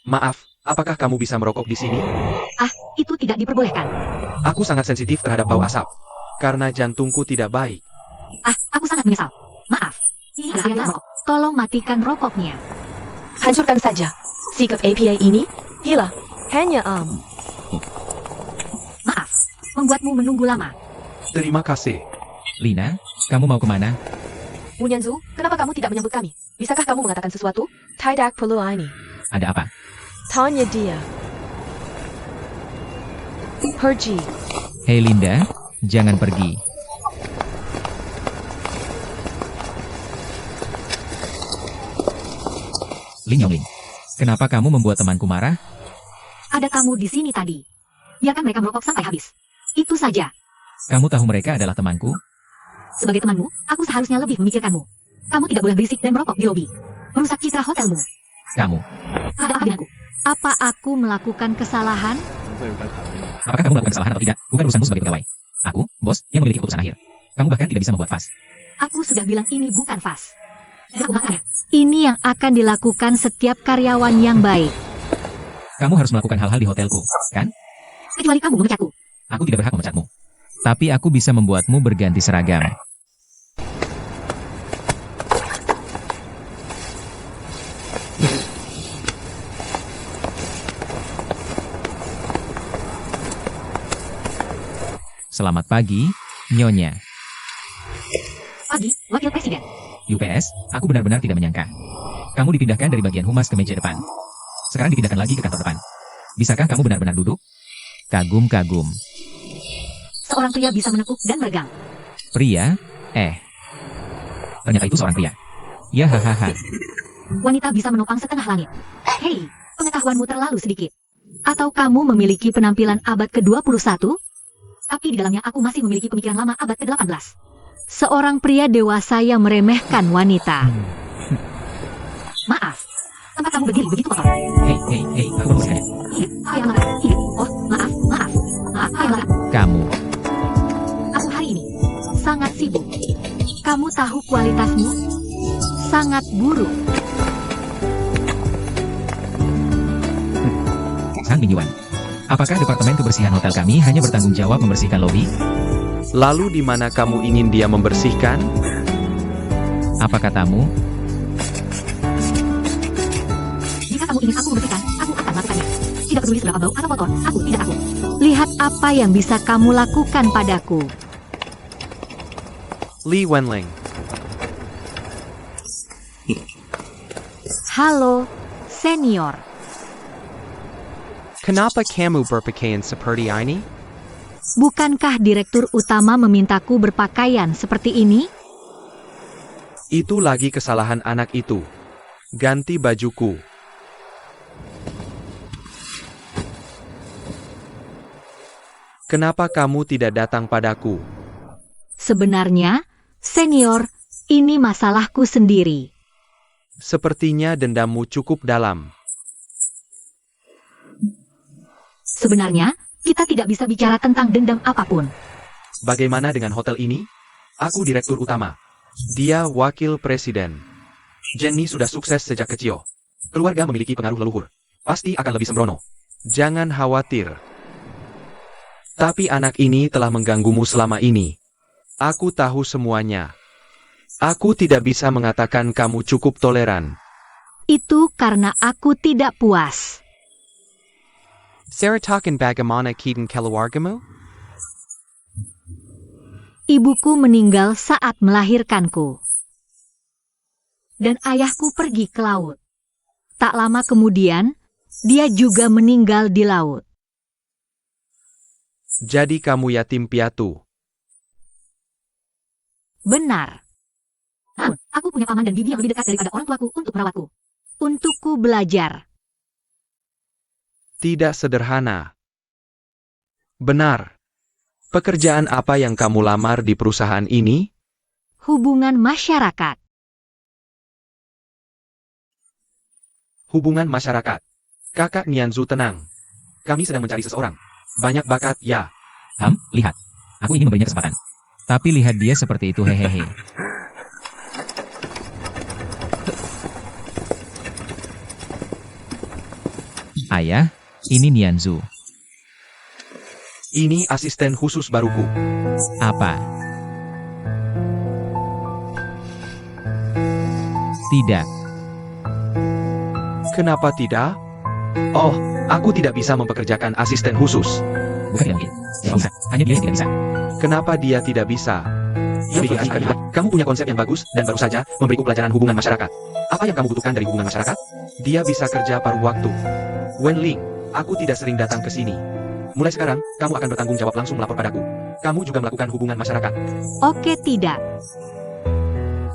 Maaf, apakah kamu bisa merokok di sini? Ah, itu tidak diperbolehkan. Aku sangat sensitif terhadap bau asap. Karena jantungku tidak baik. Ah, aku sangat menyesal. Maaf. Ini adalah rokok. Tolong matikan rokoknya. Hancurkan saja. Sikap APA ini gila. Hanya Maaf, membuatmu menunggu lama. Terima kasih. Lina, kamu mau kemana? Wunyanzu, kenapa kamu tidak menyebut kami? Bisakah kamu mengatakan sesuatu? Tidak perlu ini. Ada apa? Tanya dia. Pergi. Hei Linda, jangan pergi. Ling Yongling, kenapa kamu membuat temanku marah? Ada tamu di sini tadi. Biarkan mereka merokok sampai habis. Itu saja. Kamu tahu mereka adalah temanku? Sebagai temanmu, aku seharusnya lebih memikirkanmu. Kamu tidak boleh berisik dan merokok di lobi. Merusak citra hotelmu. Kamu. Ada apa denganku? Apa aku melakukan kesalahan? Apakah kamu melakukan kesalahan atau tidak? Bukan urusanmu sebagai pegawai. Aku, bos, yang memiliki keputusan akhir. Kamu bahkan tidak bisa membuat vas. Aku sudah bilang ini bukan vas. Aku makannya. Ini yang akan dilakukan setiap karyawan yang baik. Kamu harus melakukan hal-hal di hotelku, kan? Kecuali kamu memecatku. Aku tidak berhak memecatmu. Tapi aku bisa membuatmu berganti seragam. Selamat pagi, Nyonya. Pagi, Wakil Presiden. UPS, aku benar-benar tidak menyangka. Kamu dipindahkan dari bagian humas ke meja depan. Sekarang dipindahkan lagi ke kantor depan. Bisakah kamu benar-benar duduk? Kagum-kagum. Seorang pria bisa menekuk dan meregang. Pria? Ternyata itu seorang pria. Ya hahaha. Wanita bisa menopang setengah langit. Hei, pengetahuanmu terlalu sedikit. Atau kamu memiliki penampilan abad ke-21? Tapi di dalamnya aku masih memiliki pemikiran lama abad ke-18. Seorang pria dewasa yang meremehkan wanita. Maaf, tempat kamu berdiri begitu kotor. Hei, aku membersihkannya. Oh, maaf. Ayolah. Kamu. Aku hari ini sangat sibuk. Kamu tahu kualitasmu sangat buruk. Sang Minyuan. Apakah departemen kebersihan hotel kami hanya bertanggung jawab membersihkan lobi? Lalu di mana kamu ingin dia membersihkan? Apa katamu? Jika kamu ingin aku membersihkan, aku akan melakukannya. Tidak peduli seberapa bau atau kotor, aku tidak takut. Lihat apa yang bisa kamu lakukan padaku. Li Wenling. Halo, senior. Kenapa kamu berpakaian seperti ini? Bukankah direktur utama memintaku berpakaian seperti ini? Itu lagi kesalahan anak itu. Ganti bajuku. Kenapa kamu tidak datang padaku? Sebenarnya, senior, ini masalahku sendiri. Sepertinya dendammu cukup dalam. Sebenarnya, kita tidak bisa bicara tentang dendam apapun. Bagaimana dengan hotel ini? Aku direktur utama. Dia wakil presiden. Jenny sudah sukses sejak kecil. Keluarga memiliki pengaruh leluhur. Pasti akan lebih sembrono. Jangan khawatir. Tapi anak ini telah mengganggumu selama ini. Aku tahu semuanya. Aku tidak bisa mengatakan kamu cukup toleran. Itu karena aku tidak puas. Saratakan bagaimana kita keluargamu? Ibuku meninggal saat melahirkanku. Dan ayahku pergi ke laut. Tak lama kemudian, dia juga meninggal di laut. Jadi kamu yatim piatu. Benar. Namun, aku punya paman dan bibi yang lebih dekat daripada orang tuaku untuk merawatku. Untukku belajar. Tidak sederhana. Benar. Pekerjaan apa yang kamu lamar di perusahaan ini? Hubungan masyarakat. Hubungan masyarakat. Kakak Nianzu tenang. Kami sedang mencari seseorang. Banyak bakat, ya. Lihat. Aku ingin memberinya kesempatan. Tapi lihat dia seperti itu, hehehe. Ayah, ini Nianzu. Ini asisten khusus baruku. Apa? Tidak. Kenapa tidak? Oh, aku tidak bisa mempekerjakan asisten khusus. Bukan tidak mungkin. Tidak usah. Hanya dia yang tidak bisa. Kenapa dia tidak bisa? Kamu punya konsep yang bagus dan baru saja memberiku pelajaran hubungan masyarakat. Apa yang kamu butuhkan dari hubungan masyarakat? Dia bisa kerja paruh waktu. Wenling, aku tidak sering datang ke sini. Mulai sekarang, kamu akan bertanggung jawab langsung melapor padaku. Kamu juga melakukan hubungan masyarakat. Oke, tidak.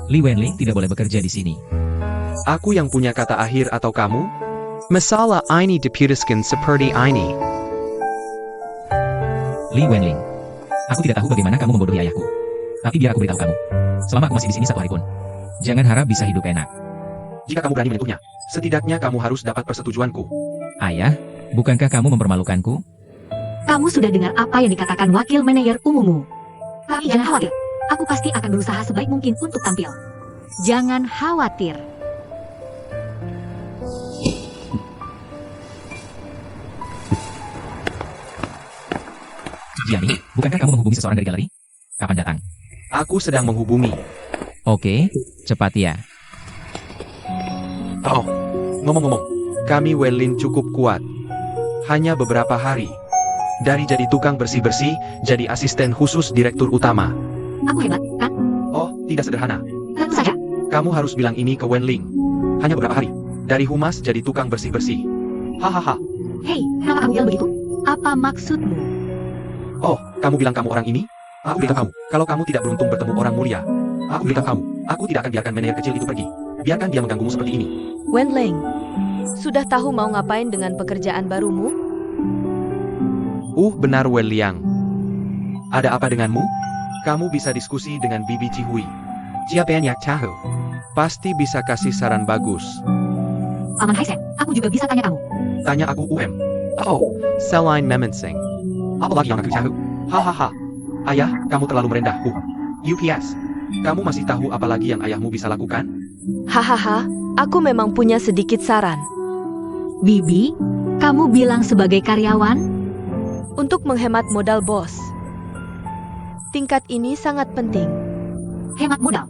Li Wenling tidak boleh bekerja di sini. Aku yang punya kata akhir atau kamu? Masalah ini diputuskan seperti ini. Li Wenling, aku tidak tahu bagaimana kamu membodohi ayahku. Tapi biar aku beritahu kamu. Selama aku masih di sini 1 hari pun, jangan harap bisa hidup enak. Jika kamu berani menyentuhnya, setidaknya kamu harus dapat persetujuanku. Ayah, bukankah kamu mempermalukanku? Kamu sudah dengar apa yang dikatakan wakil manajer umummu. Tapi jangan khawatir, aku pasti akan berusaha sebaik mungkin untuk tampil. Jangan khawatir. Jiani, bukankah kamu menghubungi seseorang dari galeri? Kapan datang? Aku sedang menghubungi. Oke, cepat ya. Oh, ngomong-ngomong, kami Wenlin cukup kuat. Hanya beberapa hari. Dari jadi tukang bersih-bersih, jadi asisten khusus direktur utama. Aku hebat, kan? Oh, tidak sederhana. Tentu saja. Kamu harus bilang ini ke Wenling. Hanya beberapa hari. Dari humas jadi tukang bersih-bersih. Hahaha. Hei, kenapa kamu bilang begitu? Apa maksudmu? Oh, kamu bilang kamu orang ini? Aku beritahu kamu, kalau kamu tidak beruntung bertemu orang mulia. Aku beritahu kamu, aku tidak akan biarkan manajer kecil itu pergi. Biarkan dia mengganggumu seperti ini. Wenling, sudah tahu mau ngapain dengan pekerjaan barumu? Benar Wen Liang. Ada apa denganmu? Kamu bisa diskusi dengan Bibi Cihui. Siapa yang tahu? Pasti bisa kasih saran bagus. Paman Haisen, aku juga bisa tanya kamu. Tanya aku Oh, selain memensing. Apa lagi yang aku tahu? Hahaha. Ayah, kamu terlalu merendah. UPS. Kamu masih tahu apa lagi yang ayahmu bisa lakukan? Hahaha, aku memang punya sedikit saran. Bibi, kamu bilang sebagai karyawan? Untuk menghemat modal bos. Tingkat ini sangat penting. Hemat modal.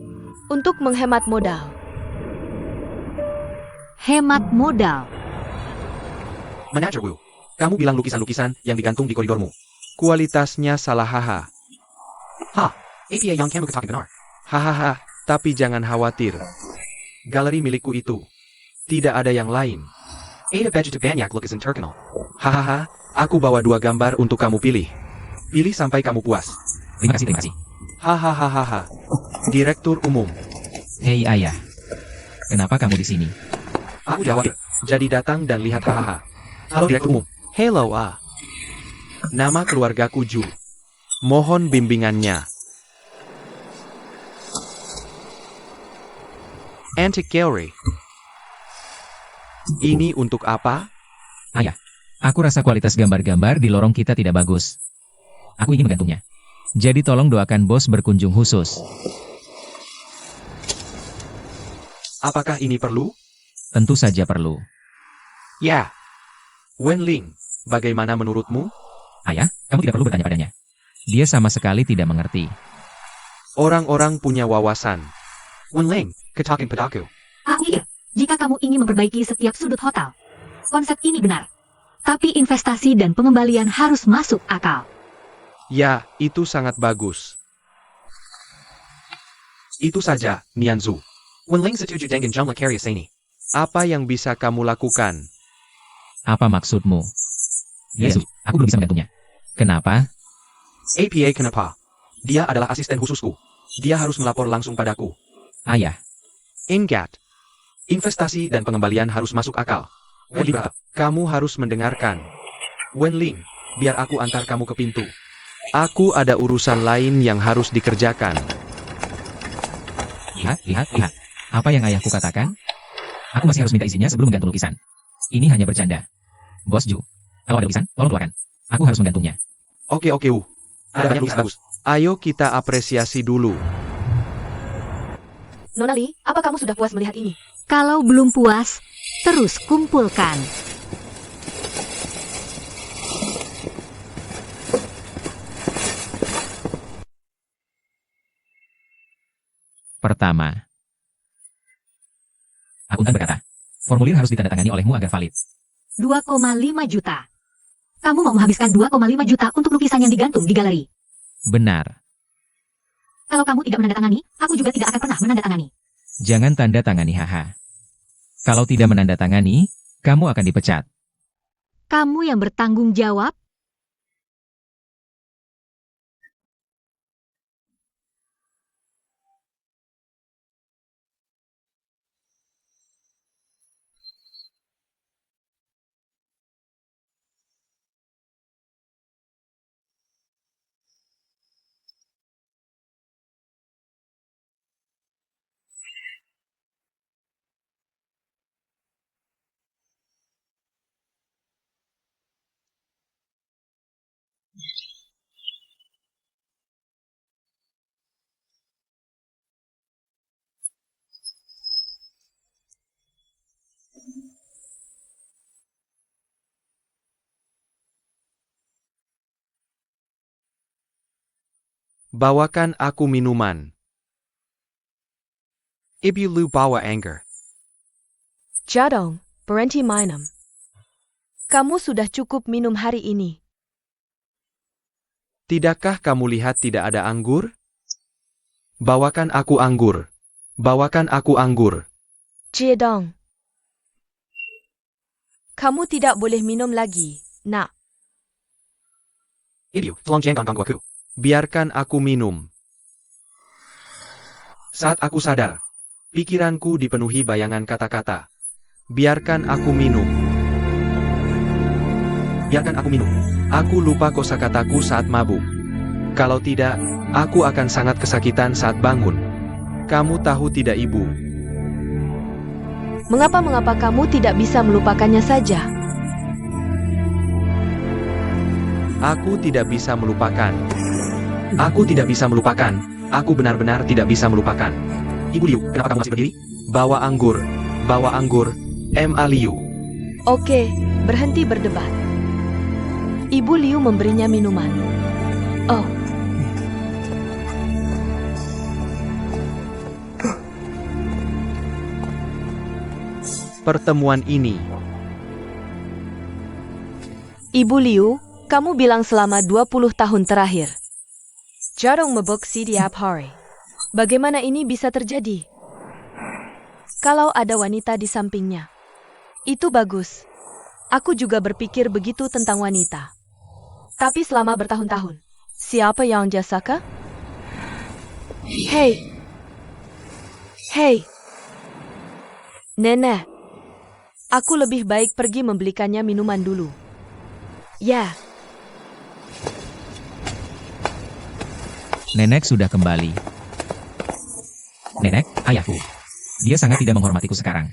Untuk menghemat modal. Hemat modal. Manager Wu, kamu bilang lukisan-lukisan yang digantung di koridormu. Kualitasnya salah haha. APA yang kamu ketahui benar. Hahaha, tapi jangan khawatir. Galeri milikku itu. Tidak ada yang lain. Ada budget banyak lukisan terkenal. Hahaha, aku bawa 2 gambar untuk kamu pilih. Pilih sampai kamu puas. Terima kasih. Hahaha. Direktur umum. Hei ayah, kenapa kamu di sini? Aku jawab. Jadi datang dan lihat hahaha. Halo direktur umum. Hello Nama keluargaku Ju. Mohon bimbingannya. Antique Gallery. Ini untuk apa? Ayah, aku rasa kualitas gambar-gambar di lorong kita tidak bagus. Aku ingin menggantungnya. Jadi tolong doakan bos berkunjung khusus. Apakah ini perlu? Tentu saja perlu. Ya. Wenling, bagaimana menurutmu? Ayah, kamu tidak perlu bertanya padanya. Dia sama sekali tidak mengerti. Orang-orang punya wawasan. Wenling, ketakin padaku. Aku pikir, jika kamu ingin memperbaiki setiap sudut hotel, konsep ini benar. Tapi investasi dan pengembalian harus masuk akal. Ya, itu sangat bagus. Itu saja, Nianzu. Wenling setuju dengan jumlah karya ini. Apa yang bisa kamu lakukan? Apa maksudmu? Yesus, aku belum bisa menggantungnya. Kenapa? APA kenapa? Dia adalah asisten khususku. Dia harus melapor langsung padaku. Ayah, Ingat, investasi dan pengembalian harus masuk akal. Wenling, kamu harus mendengarkan. Wenling, biar aku antar kamu ke pintu. Aku ada urusan lain yang harus dikerjakan. lihat. Apa yang ayahku katakan? Aku masih harus minta izinnya sebelum menggantung lukisan. Ini hanya bercanda. Bos Ju, kalau ada lukisan, tolong keluarkan. Aku harus menggantungnya. Oke, Ada banyak lukisan bagus. Ayo kita apresiasi dulu. Nona Li, apa kamu sudah puas melihat ini? Kalau belum puas, terus kumpulkan. Pertama, akuntan berkata, formulir harus ditandatangani olehmu agar valid. 2,5 juta. Kamu mau menghabiskan 2,5 juta untuk lukisan yang digantung di galeri. Benar. Kalau kamu tidak menandatangani, aku juga tidak akan pernah menandatangani. Jangan tanda tangani haha. Kalau tidak menandatangani, kamu akan dipecat. Kamu yang bertanggung jawab. Bawakan aku minuman. Ibu lu bawa anger. Jadong, berhenti minum. Kamu sudah cukup minum hari ini. Tidakkah kamu lihat tidak ada anggur? Bawakan aku anggur. Bawakan aku anggur. Jedong. Kamu tidak boleh minum lagi, nak. Ibu, tolong jangan ganggu aku. Biarkan aku minum. Saat aku sadar, pikiranku dipenuhi bayangan kata-kata. Biarkan aku minum. Biarkan aku minum. Aku lupa kosakataku saat mabuk. Kalau tidak, aku akan sangat kesakitan saat bangun. Kamu tahu tidak, Ibu? Mengapa kamu tidak bisa melupakannya saja? Aku tidak bisa melupakan. Aku tidak bisa melupakan. Aku benar-benar tidak bisa melupakan. Ibu Liu, kenapa kamu masih berdiri? Bawa anggur. Bawa anggur. M.A. Liu. Oke, berhenti berdebat. Ibu Liu memberinya minuman. Oh, Pertemuan ini. Ibu Liu, kamu bilang selama 20 tahun terakhir. Jarang mabuk setiap hari. Bagaimana ini bisa terjadi? Kalau ada wanita di sampingnya. Itu bagus. Aku juga berpikir begitu tentang wanita. Tapi selama bertahun-tahun, siapa yang jasaka? Hei. Hei. Nenek. Aku lebih baik pergi membelikannya minuman dulu. Ya. Nenek sudah kembali. Nenek, ayahku. Dia sangat tidak menghormatiku sekarang.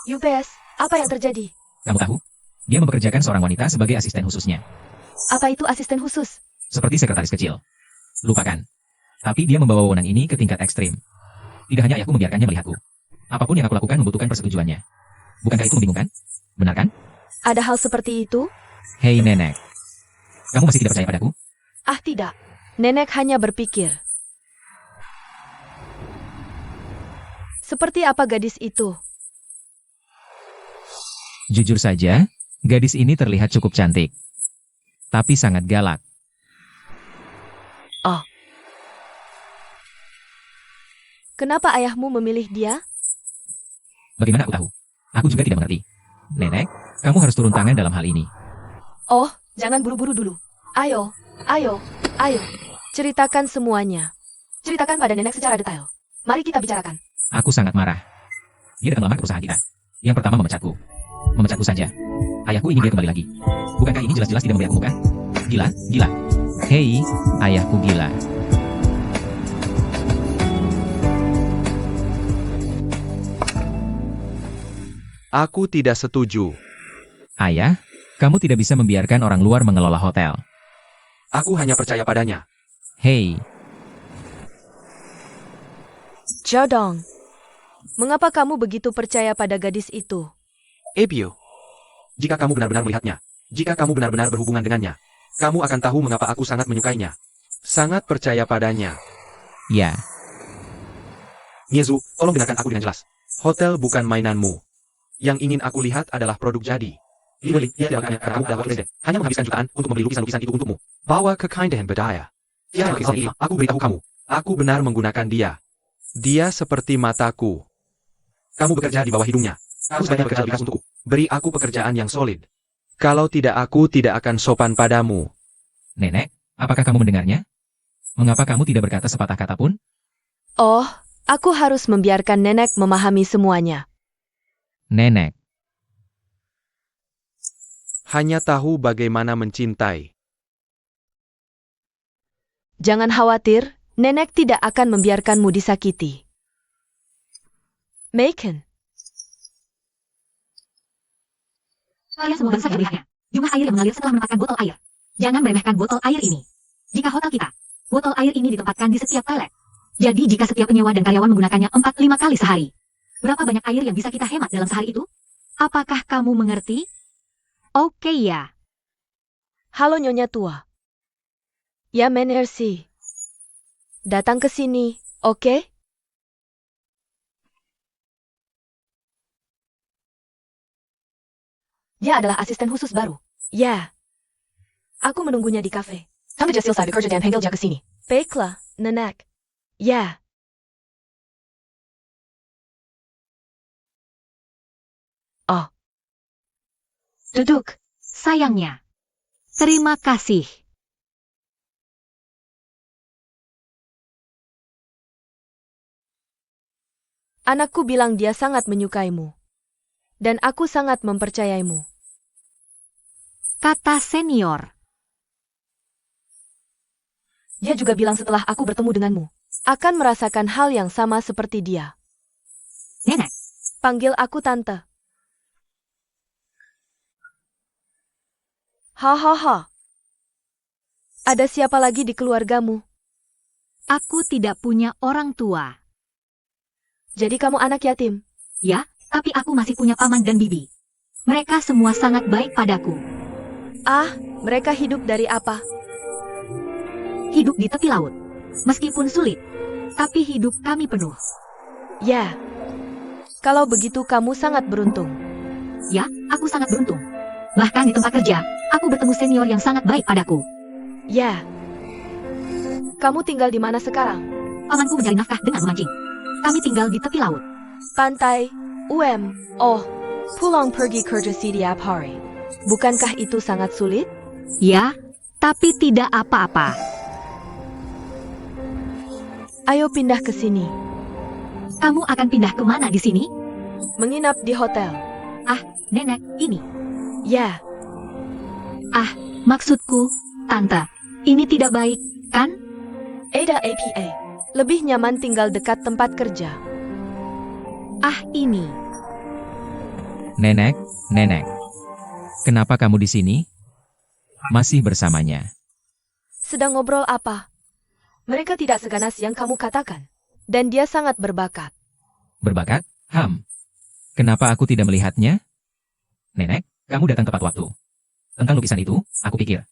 Yubes, apa yang terjadi? Kamu tahu? Dia mempekerjakan seorang wanita sebagai asisten khususnya. Apa itu asisten khusus? Seperti sekretaris kecil. Lupakan. Tapi dia membawa wewenang ini ke tingkat ekstrim. Tidak hanya ayahku membiarkannya melihatku. Apapun yang aku lakukan membutuhkan persetujuannya. Bukankah itu membingungkan? Benar kan? Ada hal seperti itu? Hei nenek. Kamu masih tidak percaya padaku? Ah tidak. Nenek hanya berpikir. Seperti apa gadis itu? Jujur saja, gadis ini terlihat cukup cantik. Tapi sangat galak. Oh. Kenapa ayahmu memilih dia? Bagaimana aku tahu? Aku juga tidak mengerti. Nenek, kamu harus turun tangan dalam hal ini. Oh, jangan buru-buru dulu. Ayo, ayo, ayo. Ceritakan semuanya. Ceritakan pada nenek secara detail. Mari kita bicarakan. Aku sangat marah. Dia datang melamar ke perusahaan kita. Yang pertama memecatku. Memecatku saja. Ayahku ingin dia kembali lagi. Bukankah ini jelas-jelas tidak memberi aku muka? Gila, gila. Hei, ayahku gila. Aku tidak setuju. Ayah, kamu tidak bisa membiarkan orang luar mengelola hotel. Aku hanya percaya padanya. Hei, Jodong. Mengapa kamu begitu percaya pada gadis itu? Ebio, jika kamu benar-benar melihatnya, jika kamu benar-benar berhubungan dengannya, kamu akan tahu mengapa aku sangat menyukainya. Sangat percaya padanya. ya. Miezu, tolong dengarkan aku dengan jelas. Hotel bukan mainanmu. Yang ingin aku lihat adalah produk jadi. Literally, dia tidak akan karena kamu adalah wakil presiden. Hanya menghabiskan jutaan untuk membeli lukisan-lukisan itu untukmu. Bawa ke Keindahan Bedaya. Dia melukis ini. Aku beritahu kamu. Aku benar menggunakan dia. Dia seperti mataku. Kamu bekerja di bawah hidungnya. Kamu sebaiknya bekerja lebih keras untukku. Beri aku pekerjaan yang solid. Kalau tidak, aku tidak akan sopan padamu. Nenek, apakah kamu mendengarnya? Mengapa kamu tidak berkata sepatah kata pun? Oh, aku harus membiarkan nenek memahami semuanya. Nenek, Hanya tahu bagaimana mencintai. Jangan khawatir, nenek tidak akan membiarkanmu disakiti. Macon, Kalian semua baru saja melihatnya. Jumlah air yang mengalir setelah menempatkan botol air. Jangan meremehkan botol air ini. Jika hotel kita, botol air ini ditempatkan di setiap toilet. Jadi jika setiap penyewa dan karyawan menggunakannya 4-5 kali sehari, berapa banyak air yang bisa kita hemat dalam sehari itu? Apakah kamu mengerti? Oke ya. halo Nyonya Tua. Ya Menersi. Datang ke sini, oke? Dia adalah asisten khusus baru. Ya. Aku menunggunya di kafe. Kamu just selesai bekerja dan panggil dia ke sini. Baiklah, nenek. Ya. Oh. Duduk. Sayangnya. Terima kasih. Anakku bilang dia sangat menyukaimu. Dan aku sangat mempercayaimu. Kata senior. Dia juga bilang setelah aku bertemu denganmu, akan merasakan hal yang sama seperti dia. Nenek. Panggil aku tante. Hahaha. Ada siapa lagi di keluargamu? Aku tidak punya orang tua. Jadi kamu anak yatim? Ya, tapi aku masih punya paman dan bibi. Mereka semua sangat baik padaku. Ah, mereka hidup dari apa? Hidup di tepi laut. Meskipun sulit, tapi hidup kami penuh. Ya. Kalau begitu kamu sangat beruntung. Ya, aku sangat beruntung. Bahkan di tempat kerja, aku bertemu senior yang sangat baik padaku. Ya. Kamu tinggal di mana sekarang? Pamanku mencari nafkah dengan memancing. Kami tinggal di tepi laut. Pantai, oh, pulang pergi kerja setiap hari. Bukankah itu sangat sulit? Ya, tapi tidak apa-apa. Ayo pindah ke sini. Kamu akan pindah kemana di sini? Menginap di hotel. Nenek, ini. Ya, Maksudku, Tante, ini tidak baik, kan? Ada APA. Lebih nyaman tinggal dekat tempat kerja. Ini. nenek, nenek. Kenapa kamu di sini? Masih bersamanya. Sedang ngobrol apa? Mereka tidak seganas yang kamu katakan. Dan dia sangat berbakat. Berbakat? Kenapa aku tidak melihatnya? Nenek, kamu datang tepat waktu. Tentang lukisan itu, aku pikir.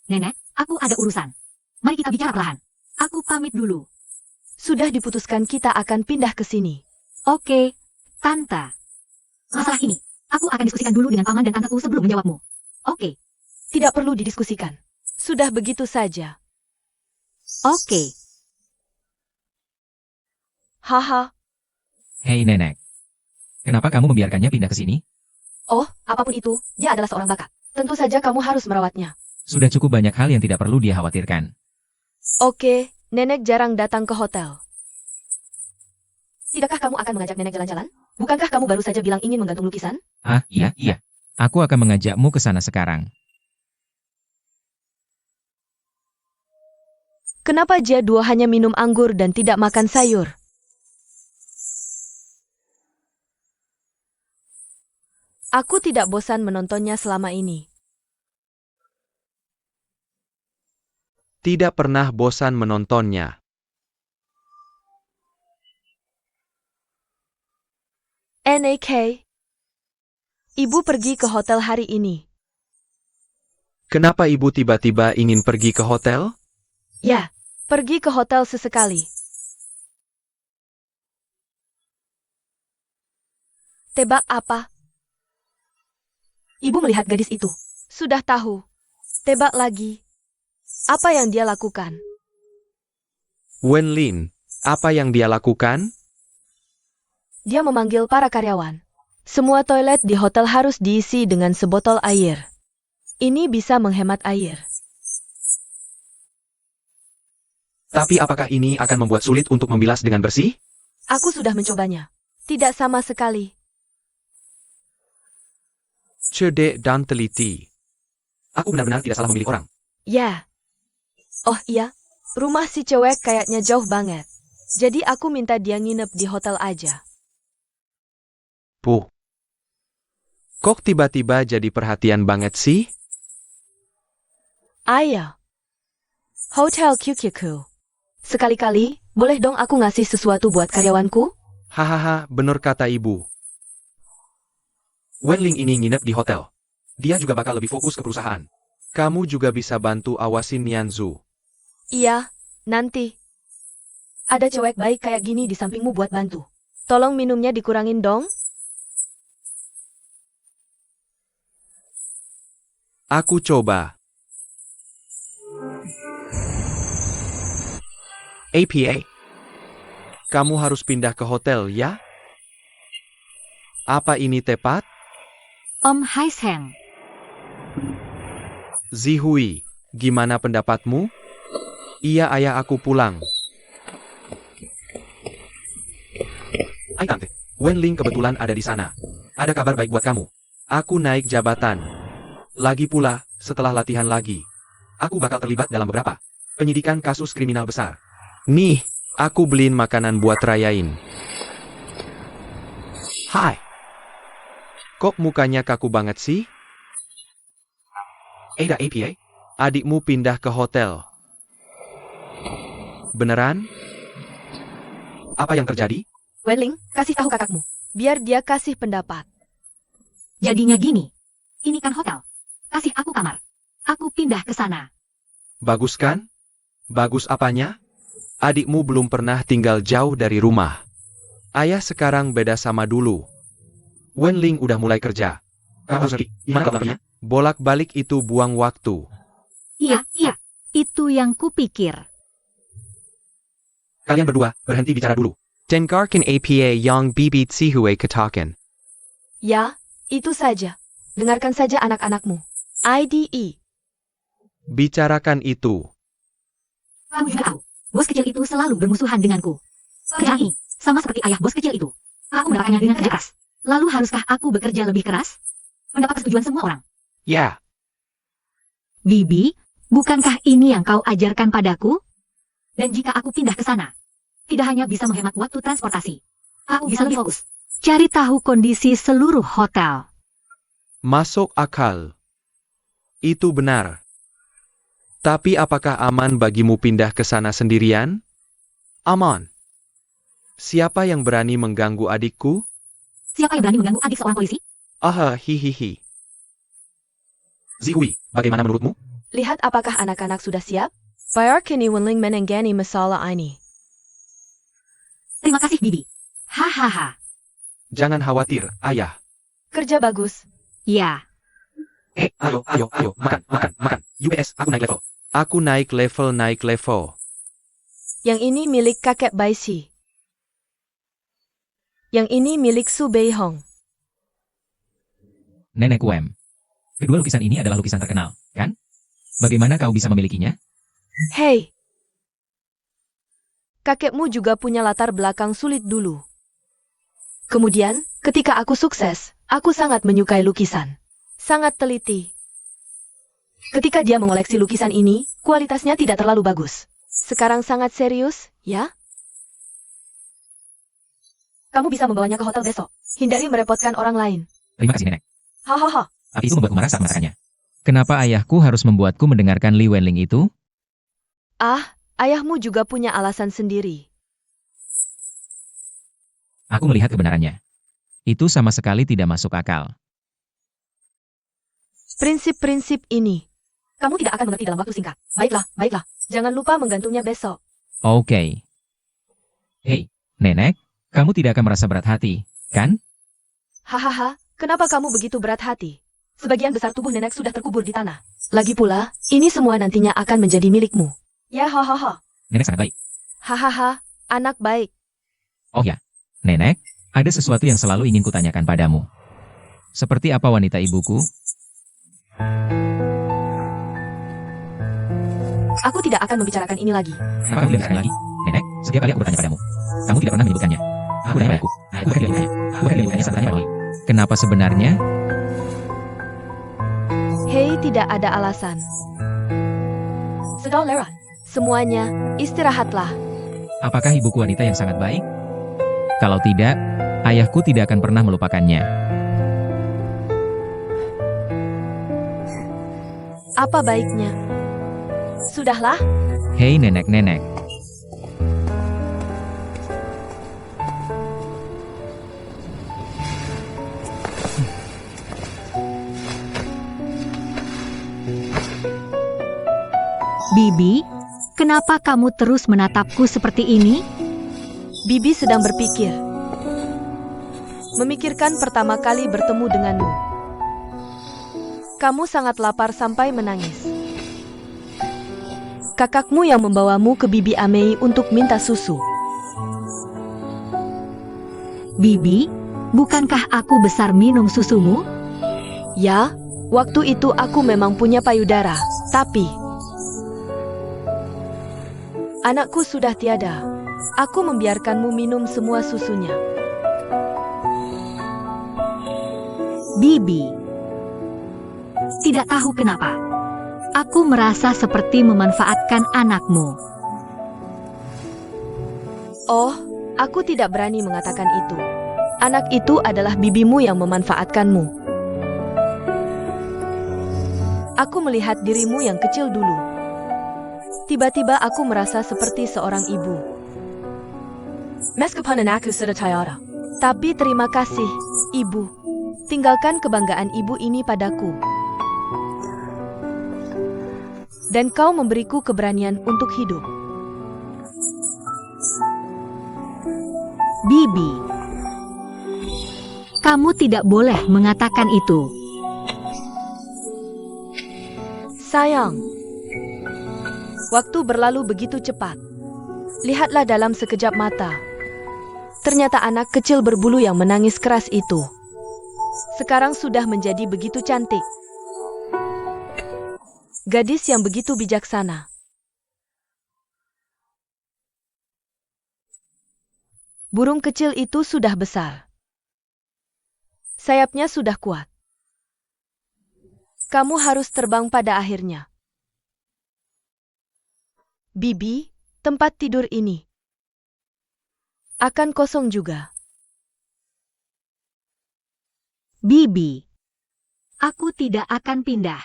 Nenek, aku ada urusan. Mari kita bicara perlahan. Aku pamit dulu. Sudah diputuskan kita akan pindah ke sini. Oke, Tante. Masalah ini, aku akan diskusikan dulu dengan paman dan tanteku sebelum menjawabmu. Oke, Tidak perlu didiskusikan. Sudah begitu saja. oke. Haha. Hei nenek. Kenapa kamu membiarkannya pindah ke sini? Oh, apapun itu, dia adalah seorang bakat. Tentu saja kamu harus merawatnya. Sudah cukup banyak hal yang tidak perlu dia khawatirkan. Oke, nenek jarang datang ke hotel. Tidakkah kamu akan mengajak nenek jalan-jalan? Bukankah kamu baru saja bilang ingin menggantung lukisan? Iya. Aku akan mengajakmu ke sana sekarang. Kenapa Jadua hanya minum anggur dan tidak makan sayur? Aku tidak bosan menontonnya selama ini. Tidak pernah bosan menontonnya. NAK. Ibu pergi ke hotel hari ini. Kenapa ibu tiba-tiba ingin pergi ke hotel? Ya, pergi ke hotel sesekali. Tebak apa? Ibu melihat gadis itu. Sudah tahu. Tebak lagi. Apa yang dia lakukan? Wenlin, apa yang dia lakukan? Dia memanggil para karyawan. Semua toilet di hotel harus diisi dengan sebotol air. Ini bisa menghemat air. Tapi apakah ini akan membuat sulit untuk membilas dengan bersih? Aku sudah mencobanya. Tidak sama sekali. Cerdik dan teliti. Aku benar-benar tidak salah memilih orang. Ya. Oh iya, rumah si cewek kayaknya jauh banget. Jadi aku minta dia nginep di hotel aja. Puh. Kok tiba-tiba jadi perhatian banget sih? Ayah. Hotel QQQ. Sekali-kali, boleh dong aku ngasih sesuatu buat karyawanku? Hahaha, bener kata ibu. Wenling ini nginep di hotel. Dia juga bakal lebih fokus ke perusahaan. Kamu juga bisa bantu awasin Nianzu. Iya, nanti. Ada cewek baik kayak gini di sampingmu buat bantu. Tolong minumnya dikurangin dong. Aku coba. APA. Kamu harus pindah ke hotel, ya? Apa ini tepat? Om Haisheng. Zihui, gimana pendapatmu? Iya, ayah aku pulang. Hai tante, Wenling kebetulan ada di sana. Ada kabar baik buat kamu. Aku naik jabatan. Lagi pula, setelah latihan lagi, aku bakal terlibat dalam beberapa penyidikan kasus kriminal besar. Nih, aku beliin makanan buat rayain. Hai. Kok mukanya kaku banget sih? Ada APA? Adikmu pindah ke hotel. Beneran? Apa yang terjadi? Wenling, kasih tahu kakakmu. Biar dia kasih pendapat. Jadinya gini. Ini kan hotel. Kasih aku kamar. Aku pindah ke sana. Bagus kan? Bagus apanya? Adikmu belum pernah tinggal jauh dari rumah. Ayah sekarang beda sama dulu. Wenling udah mulai kerja. Gimana kabarnya? Bolak-balik itu buang waktu. Iya. Itu yang kupikir. Kalian berdua, berhenti bicara dulu. Dengarkan APA yang bibit sihue katakan. Ya, itu saja. Dengarkan saja anak-anakmu. IDE. Bicarakan itu. Kamu juga tahu, bos kecil itu selalu bermusuhan denganku. Pekerjaan ini, sama seperti ayah bos kecil itu. Aku mendapatkannya dengan kerja keras. Lalu haruskah aku bekerja lebih keras? Mendapat persetujuan semua orang. Ya, Bibi, bukankah ini yang kau ajarkan padaku? Dan jika aku pindah ke sana, tidak hanya bisa menghemat waktu transportasi, aku bisa lebih fokus. Cari tahu kondisi seluruh hotel. masuk akal. Itu benar. Tapi apakah aman bagimu pindah ke sana sendirian? Aman. Siapa yang berani mengganggu adikku? Siapa yang berani mengganggu adik seorang polisi? Aha, hihihi. Zihui, bagaimana menurutmu? Lihat apakah anak-anak sudah siap? Bayarkini Wenling menenggani masalah ini. Terima kasih, Bibi. Hahaha. Jangan khawatir, ayah. Kerja bagus. Ya, Ayo, makan. UPS, aku naik level. Aku naik level. Yang ini milik kakek Baisi. Yang ini milik Su Beihong. Nenek Wem. Kedua lukisan ini adalah lukisan terkenal, kan? Bagaimana kau bisa memilikinya? Hei. Kakekmu juga punya latar belakang sulit dulu. Kemudian, ketika aku sukses, aku sangat menyukai lukisan. Sangat teliti. Ketika dia mengoleksi lukisan ini, kualitasnya tidak terlalu bagus. Sekarang sangat serius, ya? Kamu bisa membawanya ke hotel besok. Hindari merepotkan orang lain. Terima kasih, Nenek. Hahaha. Tapi itu membuatku marah saat mengatakannya. Kenapa ayahku harus membuatku mendengarkan Li Wenling itu? Ah, ayahmu juga punya alasan sendiri. Aku melihat kebenarannya. Itu sama sekali tidak masuk akal. Prinsip-prinsip ini. Kamu tidak akan mengerti dalam waktu singkat. Baiklah. Jangan lupa menggantungnya besok. Oke. Hei, Nenek, kamu tidak akan merasa berat hati, kan? Hahaha, kenapa kamu begitu berat hati? Sebagian besar tubuh nenek sudah terkubur di tanah. Lagi pula, ini semua nantinya akan menjadi milikmu. Ya hahaha. Nenek sangat baik. Hahaha, anak baik. Oh ya, Nenek, ada sesuatu yang selalu ingin kutanyakan padamu. Seperti apa wanita ibuku? Aku tidak akan membicarakan ini lagi. Kenapa kamu tidak bertanya lagi? Nenek, setiap kali aku bertanya padamu, kamu tidak pernah menyebutkannya. Aku tanya padaku, aku akan menyebutkannya. Aku akan menyebutkannya saat bertanya padamu. Kenapa sebenarnya? Hei, tidak ada alasan. Saudara, semuanya, istirahatlah. Apakah ibuku wanita yang sangat baik? Kalau tidak, ayahku tidak akan pernah melupakannya. Apa baiknya? Sudahlah, Hei nenek-nenek, Bibi, kenapa kamu terus menatapku seperti ini? Bibi sedang berpikir. Memikirkan pertama kali bertemu denganmu. Kamu sangat lapar sampai menangis. Kakakmu yang membawamu ke Bibi Amei untuk minta susu. Bibi, bukankah aku besar minum susumu? Ya, waktu itu aku memang punya payudara, tapi anakku sudah tiada. Aku membiarkanmu minum semua susunya. Bibi, tidak tahu kenapa. Aku merasa seperti memanfaatkan anakmu. Oh, aku tidak berani mengatakan itu. Anak itu adalah bibimu yang memanfaatkanmu. Aku melihat dirimu yang kecil dulu. Tiba-tiba aku merasa seperti seorang ibu. Meskipun anakku sudah tiada. Tapi terima kasih, ibu. Tinggalkan kebanggaan ibu ini padaku. Dan kau memberiku keberanian untuk hidup. Bibi, kamu tidak boleh mengatakan itu. Sayang, waktu berlalu begitu cepat. Lihatlah dalam sekejap mata. Ternyata anak kecil berbulu yang menangis keras itu sekarang sudah menjadi begitu cantik. Gadis yang begitu bijaksana. Burung kecil itu sudah besar. Sayapnya sudah kuat. Kamu harus terbang pada akhirnya. Bibi, tempat tidur ini akan kosong juga. Bibi, aku tidak akan pindah.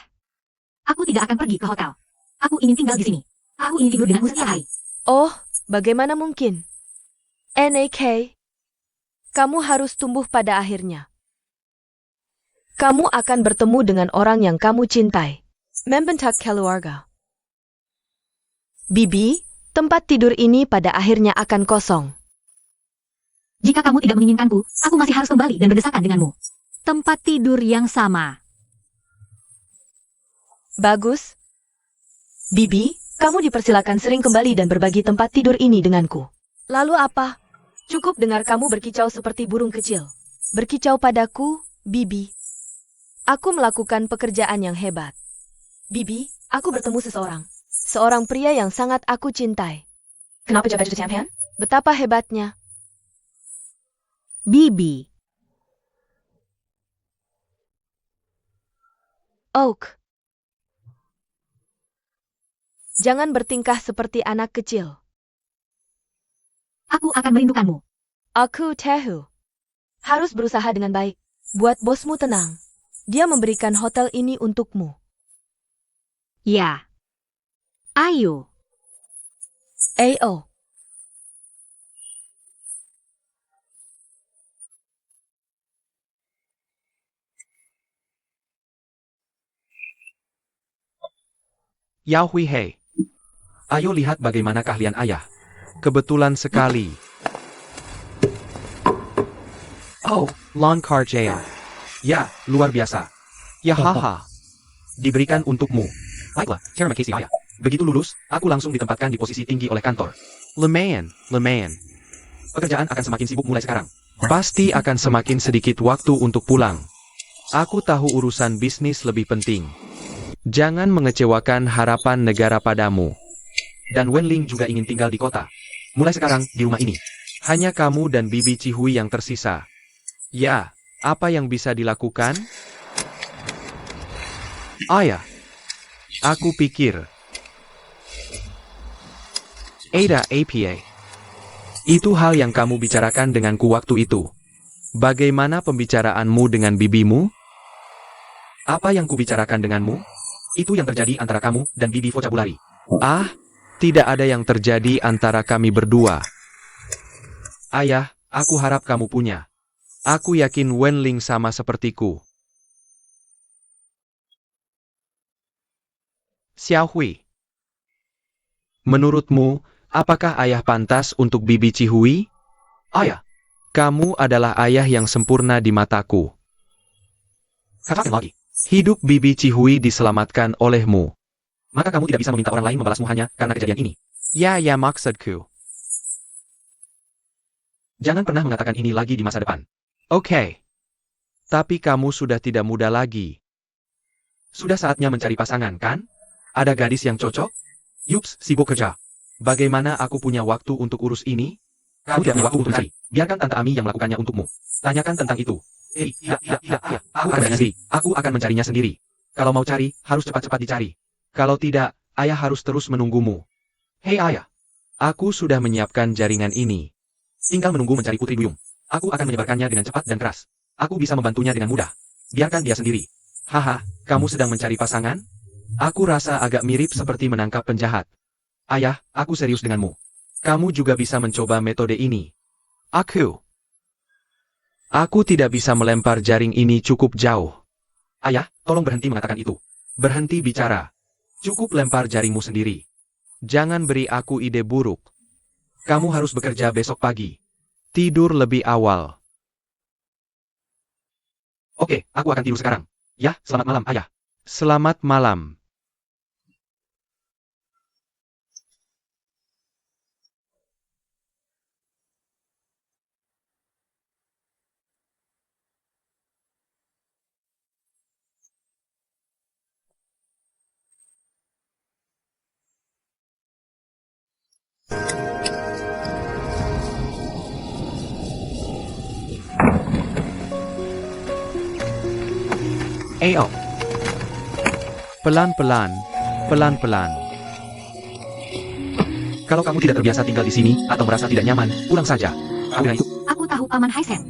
Aku tidak akan pergi ke hotel. Aku ingin tinggal di sini. Aku ingin tidur denganmu setiap hari. Oh, bagaimana mungkin? NAK, kamu harus tumbuh pada akhirnya. Kamu akan bertemu dengan orang yang kamu cintai. Membentak keluarga. Bibi, tempat tidur ini pada akhirnya akan kosong. Jika kamu tidak menginginkanku, aku masih harus kembali dan berdesakan denganmu. Tempat tidur yang sama. Bagus. Bibi, kamu dipersilakan sering kembali dan berbagi tempat tidur ini denganku. Lalu apa? Cukup dengar kamu berkicau seperti burung kecil. Berkicau padaku, Bibi. Aku melakukan pekerjaan yang hebat. Bibi, aku bertemu seseorang. Seorang pria yang sangat aku cintai. Kenapa jabat champion? Betapa hebatnya. Bibi, Oak. Jangan bertingkah seperti anak kecil. aku akan merindukanmu. Aku tahu. Harus berusaha dengan baik. Buat bosmu tenang. Dia memberikan hotel ini untukmu. Ya. Ayo. Ayo. Yao Hui Hei. Ayo lihat bagaimana keahlian ayah. Kebetulan sekali. Oh, Lawn car jail. Ya, luar biasa. Ya haha. Diberikan untukmu. Baiklah, Chairman Casey Ayah. Begitu lulus, aku langsung ditempatkan di posisi tinggi oleh kantor. Lumayan. Pekerjaan akan semakin sibuk mulai sekarang. Pasti akan semakin sedikit waktu untuk pulang. Aku tahu urusan bisnis lebih penting. Jangan mengecewakan harapan negara padamu. Dan Wenling juga ingin tinggal di kota. Mulai sekarang, di rumah ini. Hanya kamu dan Bibi Cihui yang tersisa. Ya, apa yang bisa dilakukan? Ayah. Aku pikir. Ada APA. Itu hal yang kamu bicarakan denganku waktu itu. Bagaimana pembicaraanmu dengan bibimu? Apa yang kubicarakan denganmu? Itu yang terjadi antara kamu dan Bibi Vocabulary. Ah, tidak ada yang terjadi antara kami berdua. Ayah, aku harap kamu punya. Aku yakin Wenling sama sepertiku. Xiao Hui. Menurutmu, apakah ayah pantas untuk Bibi Cihui? Ayah, kamu adalah ayah yang sempurna di mataku. Katakan lagi. Hidup Bibi Cihui diselamatkan olehmu. Maka kamu tidak bisa meminta orang lain membalasmu hanya karena kejadian ini. Ya, maksudku. Jangan pernah mengatakan ini lagi di masa depan. Oke. Tapi kamu sudah tidak muda lagi. Sudah saatnya mencari pasangan, kan? Ada gadis yang cocok? Yups, sibuk kerja. Bagaimana aku punya waktu untuk urus ini? Kamu tidak punya waktu untuk mencari. Biarkan Tante Ami yang melakukannya untukmu. Tanyakan tentang itu. Aku akan sendiri. Aku akan mencarinya sendiri. Kalau mau cari, harus cepat-cepat dicari. Kalau tidak, ayah harus terus menunggumu. Hei ayah. Aku sudah menyiapkan jaringan ini. Tinggal menunggu mencari Putri Duyung. Aku akan menyebarkannya dengan cepat dan keras. Aku bisa membantunya dengan mudah. Biarkan dia sendiri. Haha, kamu sedang mencari pasangan? Aku rasa agak mirip seperti menangkap penjahat. Ayah, aku serius denganmu. Kamu juga bisa mencoba metode ini. Aku tidak bisa melempar jaring ini cukup jauh. Ayah, tolong berhenti mengatakan itu. Berhenti bicara. Cukup lempar jaringmu sendiri. Jangan beri aku ide buruk. Kamu harus bekerja besok pagi. Tidur lebih awal. Oke, aku akan tidur sekarang. Ya, selamat malam, ayah. Selamat malam. Ayo. Pelan-pelan, pelan-pelan. Kalau kamu tidak terbiasa tinggal di sini atau merasa tidak nyaman, pulang saja. Dengan itu, Aku tahu Paman Haisen.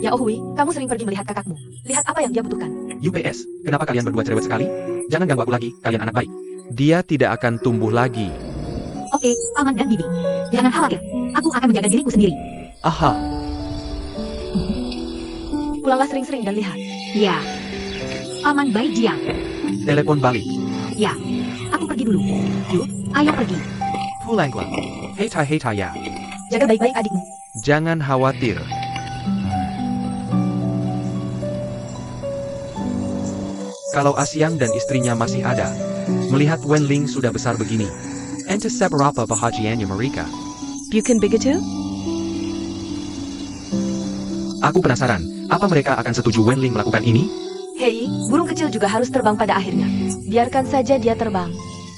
Ya Ohui, kamu sering pergi melihat kakakmu. Lihat apa yang dia butuhkan. UPS, kenapa kalian berdua cerewet sekali? Jangan ganggu aku lagi, kalian anak baik. Dia tidak akan tumbuh lagi. Oke, Paman dan Bibi. Jangan khawatir. Aku akan menjaga diriku sendiri. Aha, Pulanglah sering-sering dan lihat. Ya. Paman Bai Jiang. telepon balik. Ya. Aku pergi dulu. Yuk, ayo pergi. Pulanglah. Hei ya. Jaga baik-baik adikmu. Jangan khawatir. Kalau Asyang dan istrinya masih ada, melihat Wenling sudah besar begini. Ente seberapa bahagianya mereka. Bukan begitu? Aku penasaran, apa mereka akan setuju Wenling melakukan ini? Hei, burung kecil juga harus terbang pada akhirnya. Biarkan saja dia terbang.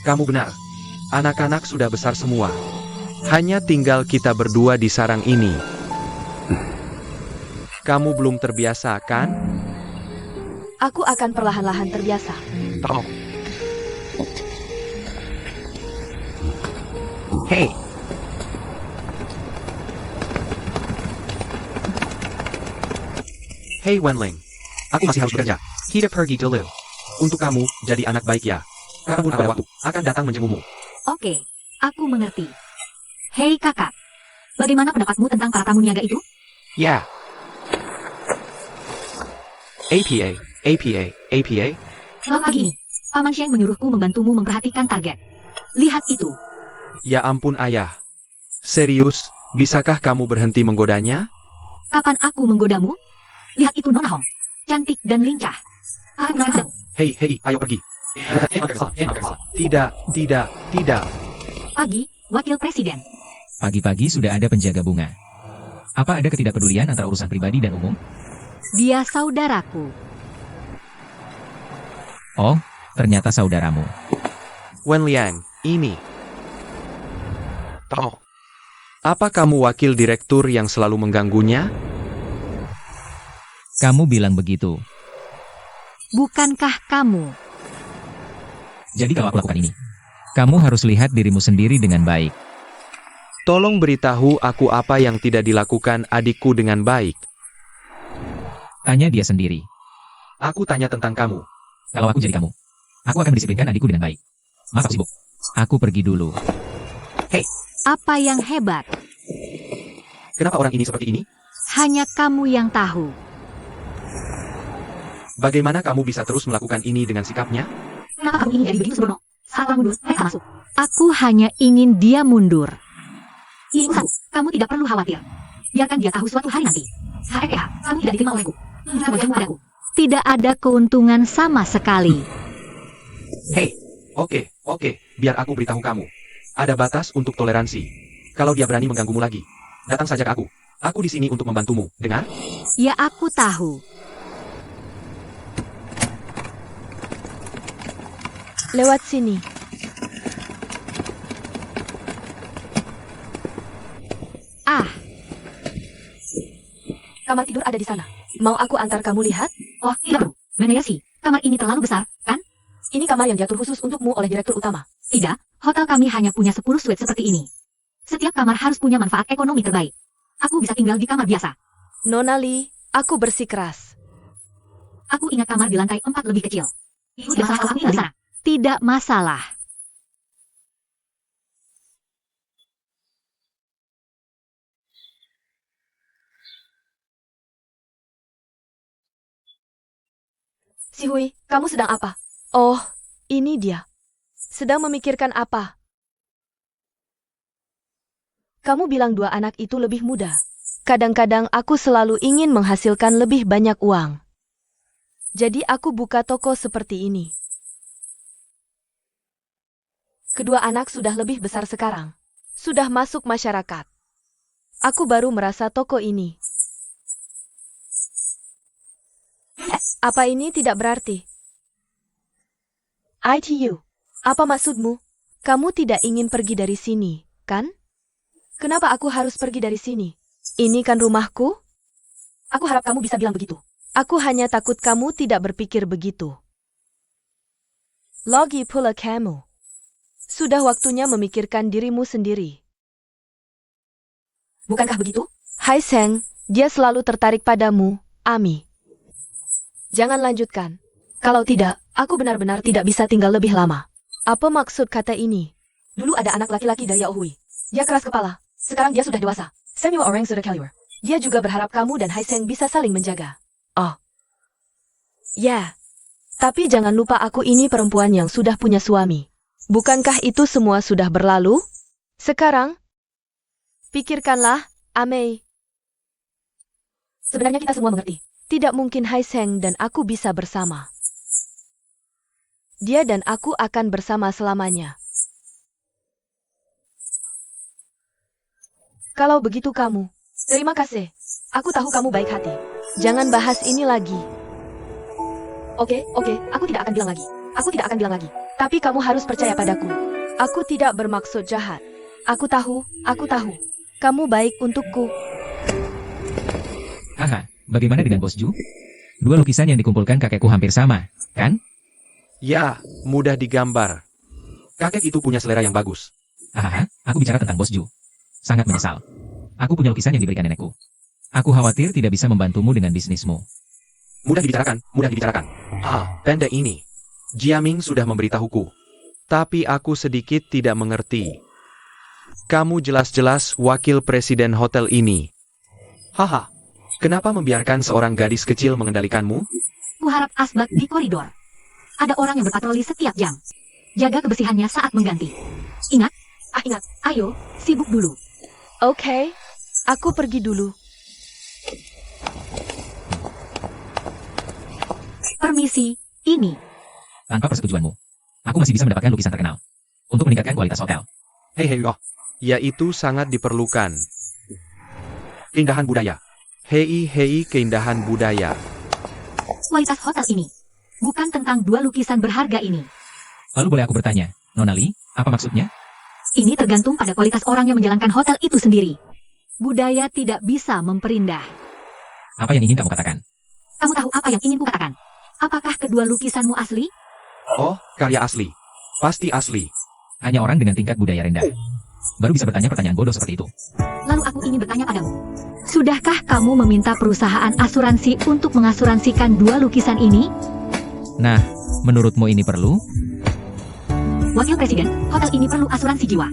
Kamu benar. Anak-anak sudah besar semua. Hanya tinggal kita berdua di sarang ini. Kamu belum terbiasa, kan? Aku akan perlahan-lahan terbiasa. Tahu. Hei. Hei Wenling. Aku masih harus bekerja. Kita pergi dulu. Untuk kamu, jadi anak baik ya. Kamu pada waktu akan datang menjengukmu. Oke, aku mengerti. Hei kakak. Bagaimana pendapatmu tentang para tamu niaga itu? Ya. APA. Selamat pagi. Paman Sheng menyuruhku membantumu memperhatikan target. Lihat itu. Ya ampun ayah. Serius, bisakah kamu berhenti menggodanya? Kapan aku menggodamu? Lihat itu Nona Hong. Cantik dan lincah. Aku mengenal. Hei, ayo pergi. Tidak. Pagi, Wakil Presiden. Pagi-pagi sudah ada penjaga bunga. Apa ada ketidakpedulian antara urusan pribadi dan umum? Dia saudaraku. Oh, ternyata saudaramu. Wen Liang, ini. Tahu. Apa kamu wakil direktur yang selalu mengganggunya? Kamu bilang begitu. Bukankah kamu? Jadi kalau aku lakukan ini, kamu harus lihat dirimu sendiri dengan baik. Tolong beritahu aku apa yang tidak dilakukan adikku dengan baik. Tanya dia sendiri. Aku tanya tentang kamu. Kalau aku jadi kamu, aku akan mendisiplinkan adikku dengan baik. Maaf, aku sibuk. Aku pergi dulu. Apa yang hebat? Kenapa orang ini seperti ini? Hanya kamu yang tahu. Bagaimana kamu bisa terus melakukan ini dengan sikapnya? Kenapa kamu ingin jadi begitu sembrono? Saat kamu mundur, mereka masuk. Aku hanya ingin dia mundur. Ini urusanku. Kamu tidak perlu khawatir. Biarkan dia tahu suatu hari nanti. HEPH, kamu tidak diterima olehku. Kamu berjanji padaku. Tidak ada keuntungan sama sekali. Hei, oke, biar aku beritahu kamu. Ada batas untuk toleransi. Kalau dia berani mengganggumu lagi, datang saja ke aku. Aku di sini untuk membantumu, dengar? Ya aku tahu. Lewat sini. Kamar tidur ada di sana. Mau aku antar kamu lihat? Oh, tidak perlu. Menayashi, kamar ini terlalu besar, kan? Ini kamar yang diatur khusus untukmu oleh direktur utama. Tidak, hotel kami hanya punya 10 suite seperti ini. Setiap kamar harus punya manfaat ekonomi terbaik. Aku bisa tinggal di kamar biasa. Nona Lee, aku bersikeras. Aku ingat kamar di lantai 4 lebih kecil. Itu tidak masalah kalau aku tinggal di sana. Tidak masalah. Si Hui, kamu sedang apa? Oh, ini dia. Sedang memikirkan apa? Kamu bilang 2 anak itu lebih muda. Kadang-kadang aku selalu ingin menghasilkan lebih banyak uang. Jadi aku buka toko seperti ini. Kedua anak sudah lebih besar sekarang. Sudah masuk masyarakat. Aku baru merasa toko ini. Apa ini tidak berarti? ITU. Apa maksudmu? Kamu tidak ingin pergi dari sini, kan? Kenapa aku harus pergi dari sini? Ini kan rumahku? Aku harap kamu bisa bilang begitu. Aku hanya takut kamu tidak berpikir begitu. Logi pula kamu. Sudah waktunya memikirkan dirimu sendiri. Bukankah begitu? Hai Seng, dia selalu tertarik padamu, Ami. Jangan lanjutkan. Kalau tidak, aku benar-benar tidak bisa tinggal lebih lama. Apa maksud kata ini? Dulu ada anak laki-laki dari Yao Hui. Dia keras kepala. Sekarang dia sudah dewasa. Samuel orang sudah caliber. Dia juga berharap kamu dan Hai Seng bisa saling menjaga. Oh. Ya. Tapi jangan lupa aku ini perempuan yang sudah punya suami. Bukankah itu semua sudah berlalu? Sekarang, pikirkanlah, Amei. Sebenarnya kita semua mengerti. Tidak mungkin Hai Seng dan aku bisa bersama. Dia dan aku akan bersama selamanya. Kalau begitu kamu, terima kasih. Aku tahu kamu baik hati. Jangan bahas ini lagi. Oke, aku tidak akan bilang lagi. Aku tidak akan bilang lagi. Tapi kamu harus percaya padaku. Aku tidak bermaksud jahat. Aku tahu. Kamu baik untukku. Haha, bagaimana dengan Bos Ju? 2 lukisan yang dikumpulkan kakekku hampir sama, kan? Ya, mudah digambar. Kakek itu punya selera yang bagus. Hahaha, aku bicara tentang Bos Ju. Sangat menyesal. Aku punya lukisan yang diberikan nenekku. Aku khawatir tidak bisa membantumu dengan bisnismu. Mudah dibicarakan. Pendek ini. Jiaming sudah memberitahuku. Tapi aku sedikit tidak mengerti. Kamu jelas-jelas wakil presiden hotel ini. Haha. Kenapa membiarkan seorang gadis kecil mengendalikanmu? Kuharap asbak di koridor. Ada orang yang berpatroli setiap jam. Jaga kebersihannya saat mengganti. Ingat. Ayo, sibuk dulu. Oke, aku pergi dulu. Permisi, ini. Tanpa persetujuanmu, aku masih bisa mendapatkan lukisan terkenal untuk meningkatkan kualitas hotel. Hei, oh. Ya itu sangat diperlukan. Keindahan budaya. Hei, keindahan budaya. Kualitas hotel ini. Bukan tentang 2 lukisan berharga ini. Lalu boleh aku bertanya, Nona Lee, apa maksudnya? Ini tergantung pada kualitas orang yang menjalankan hotel itu sendiri. Budaya tidak bisa memperindah. Apa yang ingin kamu katakan? Kamu tahu apa yang ingin kukatakan? Apakah kedua lukisanmu asli? Oh, karya asli. Pasti asli. Hanya orang dengan tingkat budaya rendah baru bisa bertanya pertanyaan bodoh seperti itu. Lalu aku ingin bertanya padamu. Sudahkah kamu meminta perusahaan asuransi untuk mengasuransikan 2 lukisan ini? Nah, menurutmu ini perlu? Wakil Presiden, hotel ini perlu asuransi jiwa.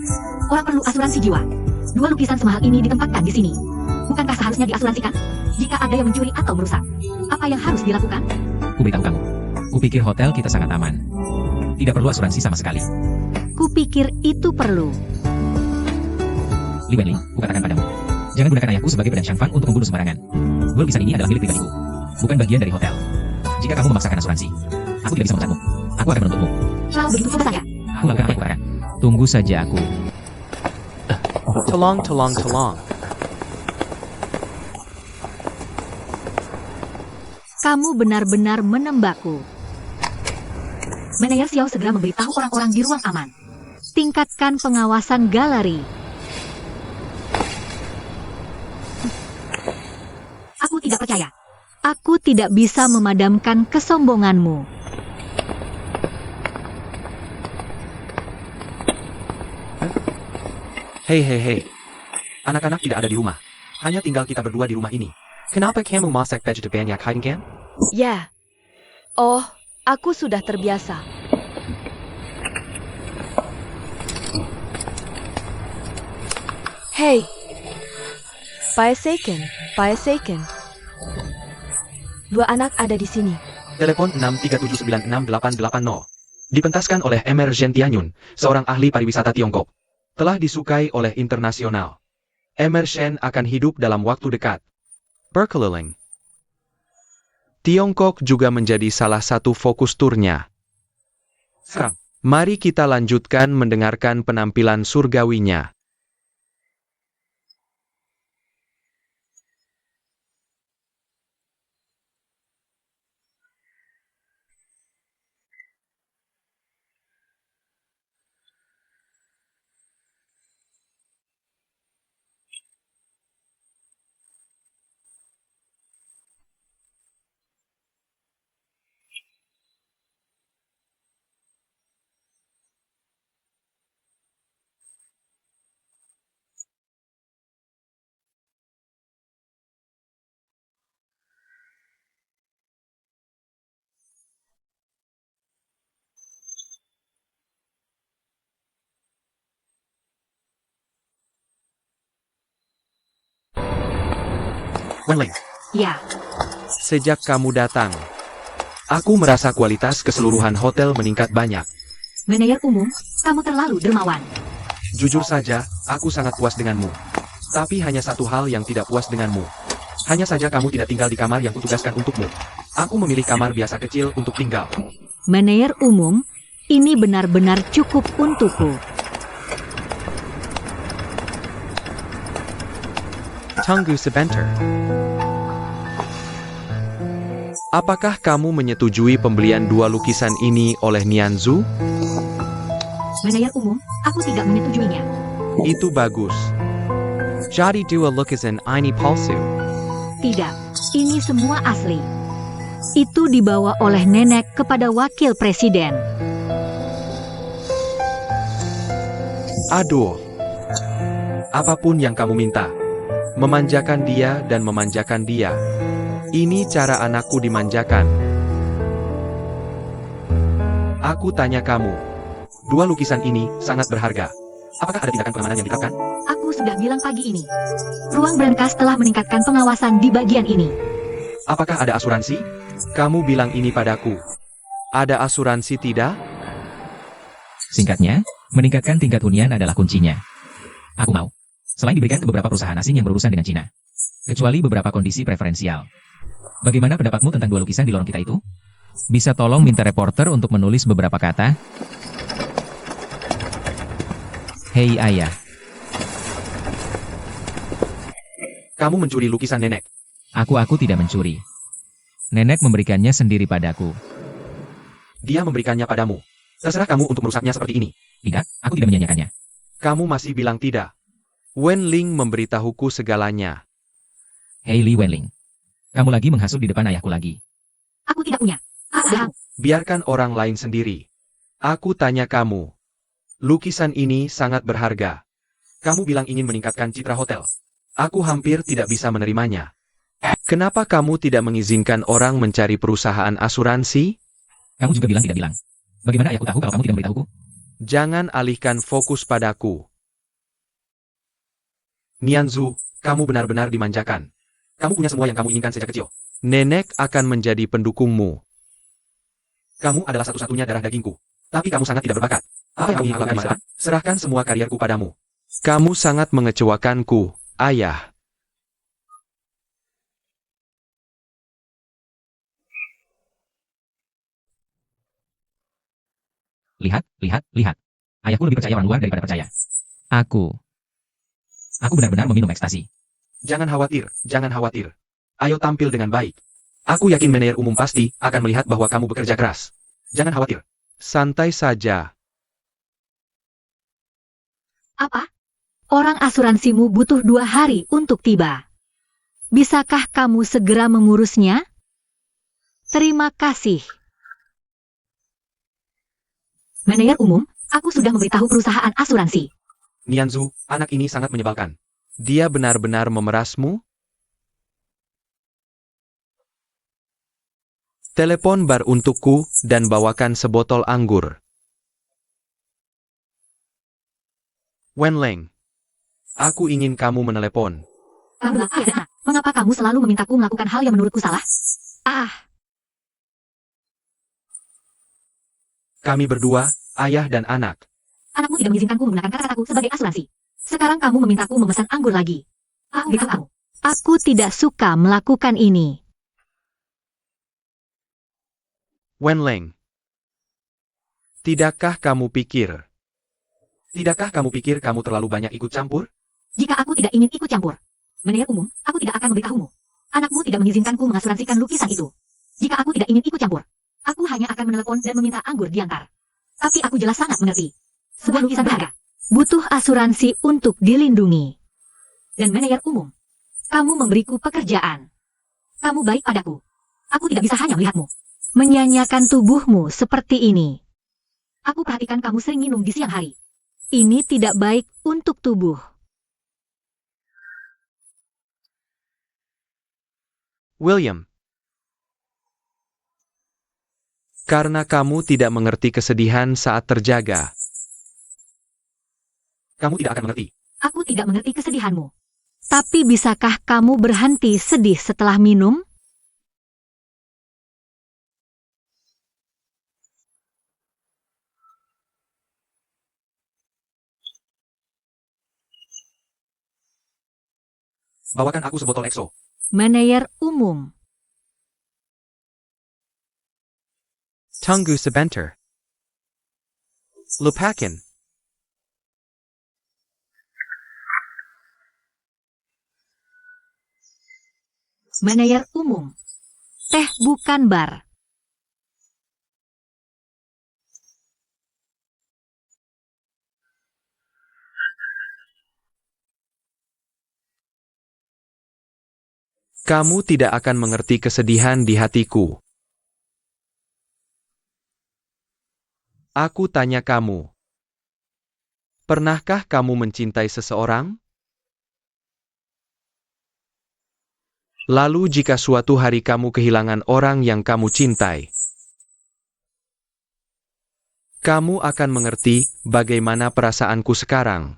Orang perlu asuransi jiwa. 2 lukisan semahal ini ditempatkan di sini. Bukankah seharusnya diasuransikan? Jika ada yang mencuri atau merusak, apa yang harus dilakukan? Kuberitahu kamu. Kupikir hotel kita sangat aman. Tidak perlu asuransi sama sekali. Kupikir itu perlu. Li Wenli, kukatakan padamu. Jangan gunakan ayahku sebagai pedang Shangfang untuk membunuh sembarangan. 2 lukisan ini adalah milik pribadiku, bukan bagian dari hotel. Jika kamu memaksakan asuransi, aku tidak bisa memencatmu. Aku akan menuntutmu. Kalau begitu coba saja. Aku lakukan apa yang kukatakan. Tunggu saja aku. Tolong. Kamu benar-benar menembakku. Manajer Xiao segera memberitahu orang-orang di ruang aman. Tingkatkan pengawasan galeri. Aku tidak percaya. Aku tidak bisa memadamkan kesombonganmu. Hei. Anak-anak tidak ada di rumah. Hanya tinggal kita berdua di rumah ini. Kenapa kamu masak begitu banyak, kan? Ya. Oh, aku sudah terbiasa. Hei. Paeseiken. 2 anak ada di sini. Telepon 637968880. Dipentaskan oleh Emer Tianyun, seorang ahli pariwisata Tiongkok. Telah disukai oleh internasional. Emer Shen akan hidup dalam waktu dekat. Berkeliling. Tiongkok juga menjadi salah satu fokus turnya. Sekarang, mari kita lanjutkan mendengarkan penampilan surgawinya. Wenling, Ya, sejak kamu datang, aku merasa kualitas keseluruhan hotel meningkat banyak. manajer umum, kamu terlalu dermawan. Jujur saja, aku sangat puas denganmu. Tapi hanya satu hal yang tidak puas denganmu. Hanya saja kamu tidak tinggal di kamar yang kutugaskan untukmu. Aku memilih kamar biasa kecil untuk tinggal. Manajer umum, ini benar-benar cukup untukku. Tunggu sebentar. Apakah kamu menyetujui pembelian 2 lukisan ini oleh Nianzu? Manajer umum, aku tidak menyetujuinya. Itu bagus. Jadi 2 lukisan ini palsu. Tidak, ini semua asli. Itu dibawa oleh nenek kepada wakil presiden. Aduh. Apapun yang kamu minta. Memanjakan dia dan memanjakan dia. Ini cara anakku dimanjakan. Aku tanya kamu. 2 lukisan ini sangat berharga. Apakah ada tindakan pengamanan yang diterapkan? Aku sudah bilang pagi ini. Ruang brankas telah meningkatkan pengawasan di bagian ini. Apakah ada asuransi? Kamu bilang ini padaku. Ada asuransi tidak? Singkatnya, meningkatkan tingkat hunian adalah kuncinya. Aku mau. Selain diberikan ke beberapa perusahaan asing yang berurusan dengan Cina. Kecuali beberapa kondisi preferensial. Bagaimana pendapatmu tentang 2 lukisan di lorong kita itu? Bisa tolong minta reporter untuk menulis beberapa kata? Hei ayah, Kamu mencuri lukisan nenek. aku tidak mencuri. Nenek memberikannya sendiri padaku. Dia memberikannya padamu. Terserah kamu untuk merusaknya seperti ini. Tidak, aku tidak menyanyiakannya. Kamu masih bilang tidak. Wen Ling memberitahuku segalanya. Hei Li Wenling. Kamu lagi menghasut di depan ayahku lagi. Aku tidak punya. Aku Biarkan orang lain sendiri. Aku tanya kamu. Lukisan ini sangat berharga. Kamu bilang ingin meningkatkan citra hotel. Aku hampir tidak bisa menerimanya. Kenapa kamu tidak mengizinkan orang mencari perusahaan asuransi? Kamu juga bilang tidak bilang. Bagaimana ayahku tahu kalau kamu tidak memberitahuku? Jangan alihkan fokus padaku. Nianzu, kamu benar-benar dimanjakan. Kamu punya semua yang kamu inginkan sejak kecil. Nenek akan menjadi pendukungmu. Kamu adalah satu-satunya darah dagingku. Tapi kamu sangat tidak berbakat. Apa yang kamu ingin lakukan sekarang? Serahkan semua karierku padamu. Kamu sangat mengecewakanku, ayah. Lihat, lihat, lihat. Ayahku lebih percaya orang luar daripada percaya. Aku benar-benar meminum ekstasi. Jangan khawatir, jangan khawatir. Ayo tampil dengan baik. Aku yakin manajer umum pasti akan melihat bahwa kamu bekerja keras. Jangan khawatir. Santai saja. Apa? Orang asuransimu butuh 2 hari untuk tiba. Bisakah kamu segera mengurusnya? Terima kasih. Manajer umum, aku sudah memberitahu perusahaan asuransi. Nianzu, anak ini sangat menyebalkan. Dia benar-benar memerasmu? Telepon bar untukku dan bawakan sebotol anggur. Wen Leng, aku ingin kamu menelepon. Mengapa kamu selalu memintaku melakukan hal yang menurutku salah? Kami berdua, ayah dan anak. Anakmu tidak mengizinkanku menggunakan kata-kataku sebagai asuransi. Sekarang kamu memintaku memesan anggur lagi. Aku beritahu kamu. Aku tidak suka melakukan ini. Wen Leng, tidakkah kamu pikir kamu terlalu banyak ikut campur? Jika aku tidak ingin ikut campur, manajer umum, aku tidak akan memberitahumu. Anakmu tidak mengizinkanku mengasuransikan lukisan itu. Jika aku tidak ingin ikut campur, aku hanya akan menelepon dan meminta anggur diantar. Tapi aku jelas sangat mengerti. Sebuah lukisan berharga butuh asuransi untuk dilindungi. Dan manajer umum, kamu memberiku pekerjaan. Kamu baik padaku. Aku tidak bisa hanya melihatmu menyanyiakan tubuhmu seperti ini. Aku perhatikan kamu sering minum di siang hari. Ini tidak baik untuk tubuh. William, karena kamu tidak mengerti kesedihan saat terjaga. Kamu tidak akan mengerti. Aku tidak mengerti kesedihanmu. Tapi bisakah kamu berhenti sedih setelah minum? Bawakan aku sebotol EXO. Manajer umum. Tunggu sebentar. Lupakan. Manajer umum. Teh bukan bar. Kamu tidak akan mengerti kesedihan di hatiku. Aku tanya kamu. Pernahkah kamu mencintai seseorang? Lalu jika suatu hari kamu kehilangan orang yang kamu cintai, kamu akan mengerti bagaimana perasaanku sekarang.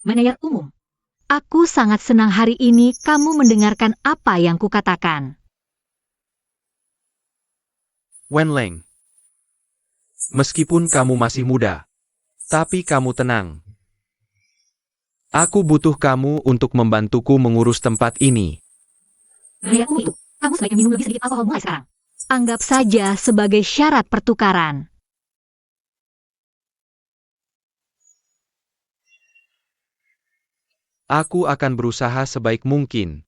Manajer umum. Aku sangat senang hari ini kamu mendengarkan apa yang kukatakan. Wen Leng, meskipun kamu masih muda, tapi kamu tenang. Aku butuh kamu untuk membantuku mengurus tempat ini. Gaya ungu itu. Kamu sebaiknya minum lebih sedikit alkohol mulai sekarang. Anggap saja sebagai syarat pertukaran. Aku akan berusaha sebaik mungkin.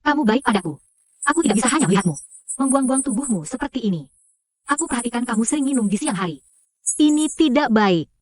Kamu baik padaku. Aku tidak bisa hanya melihatmu membuang-buang tubuhmu seperti ini. Aku perhatikan kamu sering minum di siang hari. Ini tidak baik.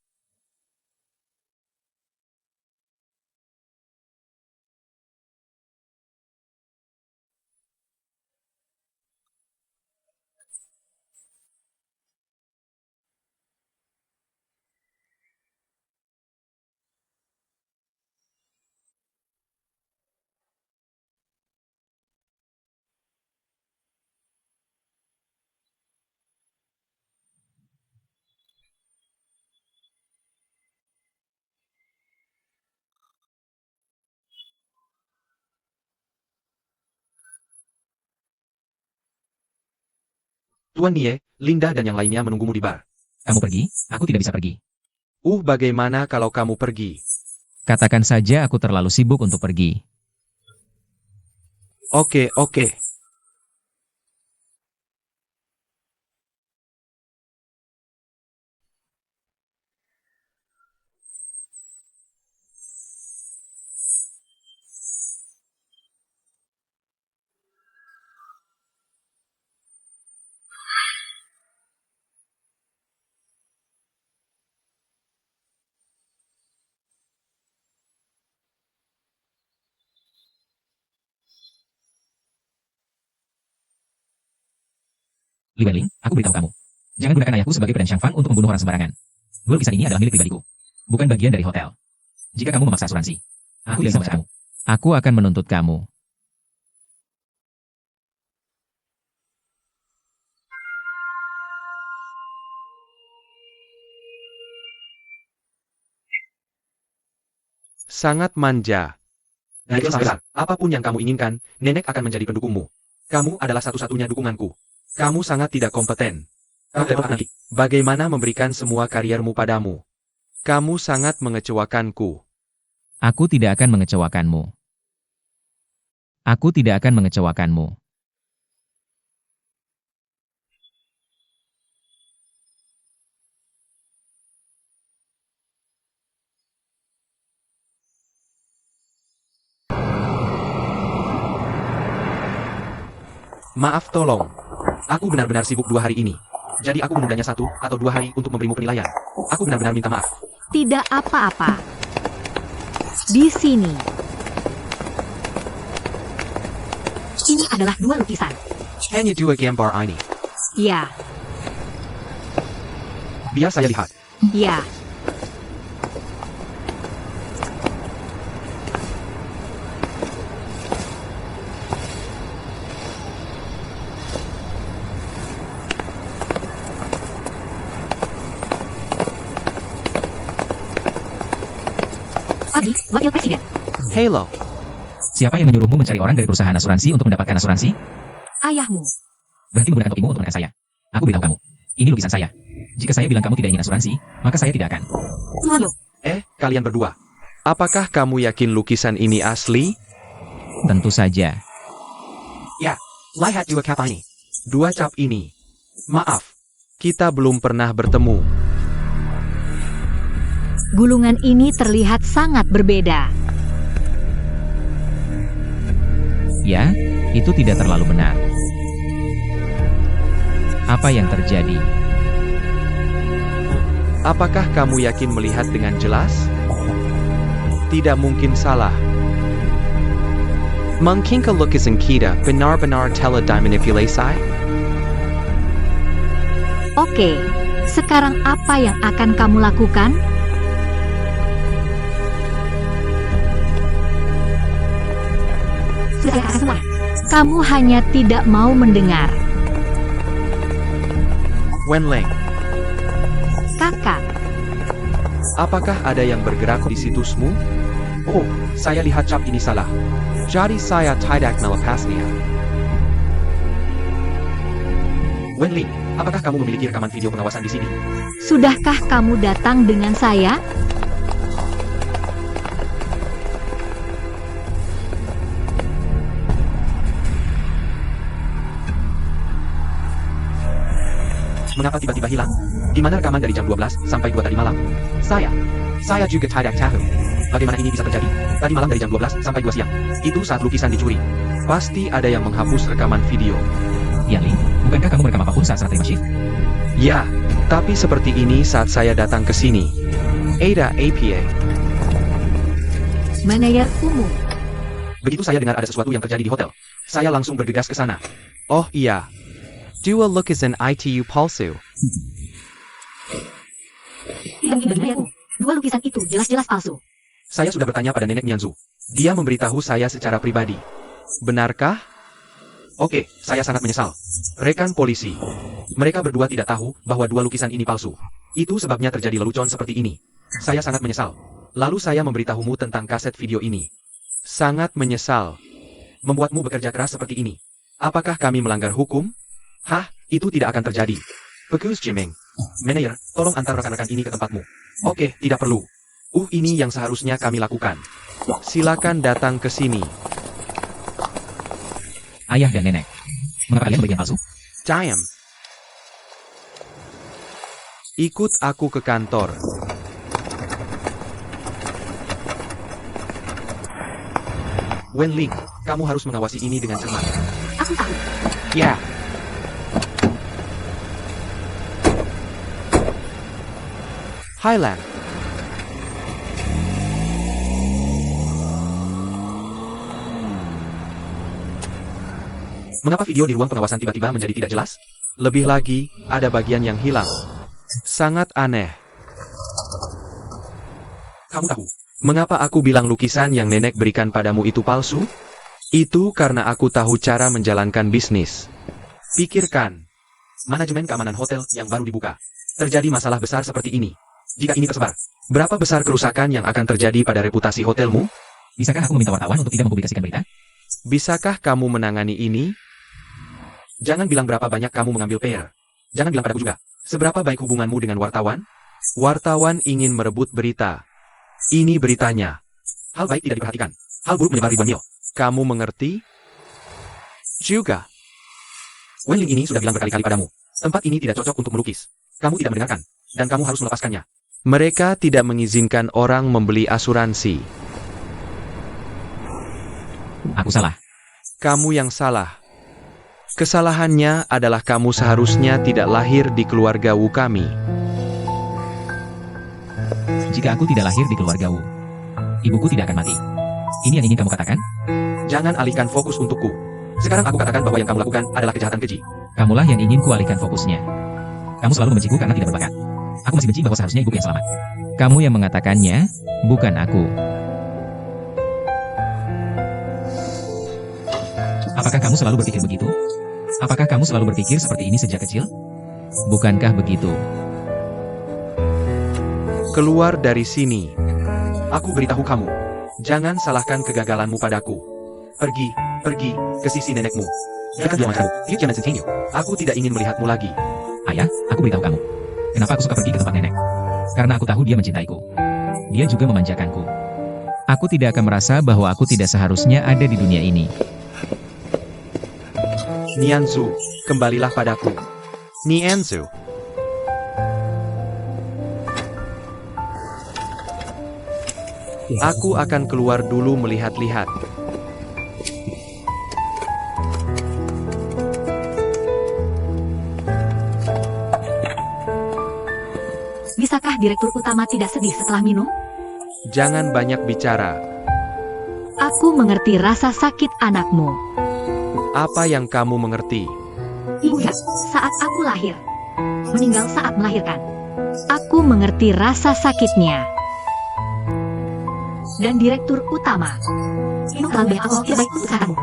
Tuan Nie, Linda dan yang lainnya menunggumu di bar. Kamu pergi, aku tidak bisa pergi. Bagaimana kalau kamu pergi? Katakan saja aku terlalu sibuk untuk pergi. Oke, oke. Li Wenling, aku beritahu kamu. Jangan gunakan ayahku sebagai pedang Shangfang untuk membunuh orang sembarangan. Duel lukisan ini adalah milik pribadiku. Bukan bagian dari hotel. Jika kamu memaksa asuransi, aku tidak bisa kamu. Aku akan menuntut kamu. Sangat manja. Dari sampai besar, apapun yang kamu inginkan, nenek akan menjadi pendukungmu. Kamu adalah satu-satunya dukunganku. Kamu sangat tidak kompeten. Kamu tidak nanti. Bagaimana memberikan semua kariermu padamu? Kamu sangat mengecewakanku. Aku tidak akan mengecewakanmu. Aku tidak akan mengecewakanmu. Maaf tolong. Aku benar-benar sibuk 2 hari ini. Jadi aku menundanya 1 atau 2 hari untuk memberimu penilaian. Aku benar-benar minta maaf. Tidak apa-apa. Di sini. Ini adalah 2 lukisan. Hanya 2 gambar ini. Ya, Biar saya lihat. ya. Adi, wakil presiden. Halo. Siapa yang menyuruhmu mencari orang dari perusahaan asuransi untuk mendapatkan asuransi? Ayahmu. Berhenti menggunakan topimu untuk menekan saya. Aku beritahu kamu. Ini lukisan saya. Jika saya bilang kamu tidak ingin asuransi, maka saya tidak akan. Tuan Yo. Kalian berdua. Apakah kamu yakin lukisan ini asli? Tentu saja. Lihat 2 cap ini. 2 cap ini. Maaf. Kita belum pernah bertemu. Gulungan ini terlihat sangat berbeda. Ya, itu tidak terlalu benar. Apa yang terjadi? Apakah kamu yakin melihat dengan jelas? Tidak mungkin salah. Mungkin lukisan kita benar-benar telah-dimanipulasi? Oke, sekarang apa yang akan kamu lakukan? Sudah saya katakan semua. Kamu hanya tidak mau mendengar. Wenling. Apakah ada yang bergerak di situsmu? Oh, saya lihat cap ini salah. Jadi saya tidak melepasnya. Wenli, apakah kamu memiliki rekaman video pengawasan di sini? Sudahkah kamu datang dengan saya? Mengapa tiba-tiba hilang? Di mana rekaman dari jam 12 sampai 2 tadi malam? Saya juga tidak tahu. Bagaimana ini bisa terjadi? Tadi malam dari jam 12 sampai 2 siang. Itu saat lukisan dicuri. Pasti ada yang menghapus rekaman video. Yan Ling, bukankah kamu merekam apapun saat terima shift? Ya, tapi seperti ini saat saya datang ke sini. Ada APA. Manajer umum. Begitu saya dengar ada sesuatu yang terjadi di hotel, saya langsung bergegas ke sana. Oh iya. Dua lukisan ITU palsu. Demi manajerku, dua lukisan itu jelas-jelas palsu. Saya sudah bertanya pada nenek Mianzu. Dia memberitahu saya secara pribadi. Benarkah? Oke, saya sangat menyesal. Rekan polisi. Mereka berdua tidak tahu bahwa dua lukisan ini palsu. Itu sebabnya terjadi lelucon seperti ini. Saya sangat menyesal. Lalu saya memberitahumu tentang kaset video ini. Sangat menyesal. Membuatmu bekerja keras seperti ini. Apakah kami melanggar hukum? Hah, itu tidak akan terjadi. Bagus Jimeng. Manajer, tolong antar rekan-rekan ini ke tempatmu. Oke, tidak perlu. Ini yang seharusnya kami lakukan. Silakan datang ke sini. Ayah dan nenek, mengapa kalian bagian palsu? Jam. Ikut aku ke kantor. Wenling, kamu harus mengawasi ini dengan cermat. Aku tahu. Ya. Highland. Mengapa video di ruang pengawasan tiba-tiba menjadi tidak jelas? Lebih lagi, ada bagian yang hilang. Sangat aneh. Kamu tahu, mengapa aku bilang lukisan yang nenek berikan padamu itu palsu? Itu karena aku tahu cara menjalankan bisnis. Pikirkan, manajemen keamanan hotel yang baru dibuka. Terjadi masalah besar seperti ini. Jika ini tersebar, berapa besar kerusakan yang akan terjadi pada reputasi hotelmu? Bisakah aku meminta wartawan untuk tidak mempublikasikan berita? Bisakah kamu menangani ini? Jangan bilang berapa banyak kamu mengambil PR. Jangan bilang padaku juga. Seberapa baik hubunganmu dengan wartawan? Wartawan ingin merebut berita. Ini beritanya. Hal baik tidak diperhatikan. Hal buruk menyebar ribuan mil. Kamu mengerti? Juga. Wenling ini sudah bilang berkali-kali padamu. Tempat ini tidak cocok untuk melukis. Kamu tidak mendengarkan. Dan kamu harus melepaskannya. Mereka tidak mengizinkan orang membeli asuransi. Aku salah. Kamu yang salah. Kesalahannya adalah kamu seharusnya tidak lahir di keluarga Wu kami. Jika aku tidak lahir di keluarga Wu, ibuku tidak akan mati. Ini yang ingin kamu katakan? Jangan alihkan fokus untukku. Sekarang aku katakan bahwa yang kamu lakukan adalah kejahatan keji. Kamulah yang ingin kualihkan fokusnya. Kamu selalu membenciku karena tidak berbakat. Aku masih benci bahwa seharusnya ibuku yang selamat. Kamu yang mengatakannya, bukan aku. Apakah kamu selalu berpikir begitu? Apakah kamu selalu berpikir seperti ini sejak kecil? Bukankah begitu? Keluar dari sini. Aku beritahu kamu. Jangan salahkan kegagalanmu padaku. Pergi ke sisi nenekmu. Jangan bilang kamu. Dia jangan sentuh. Aku tidak ingin melihatmu lagi. Ayah, aku beritahu kamu. Kenapa aku suka pergi ke tempat nenek? Karena aku tahu dia mencintaiku. Dia juga memanjakanku. Aku tidak akan merasa bahwa aku tidak seharusnya ada di dunia ini. Nianzu, kembalilah padaku. Nianzu. Aku akan keluar dulu melihat-lihat. Bisakah direktur utama tidak sedih setelah minum? Jangan banyak bicara. Aku mengerti rasa sakit anakmu. Apa yang kamu mengerti? Ibunya, saat aku lahir. Meninggal saat melahirkan. Aku mengerti rasa sakitnya. Dan direktur utama. Minum terlalu banyak alkohol tidak baik untuk kesehatanmu.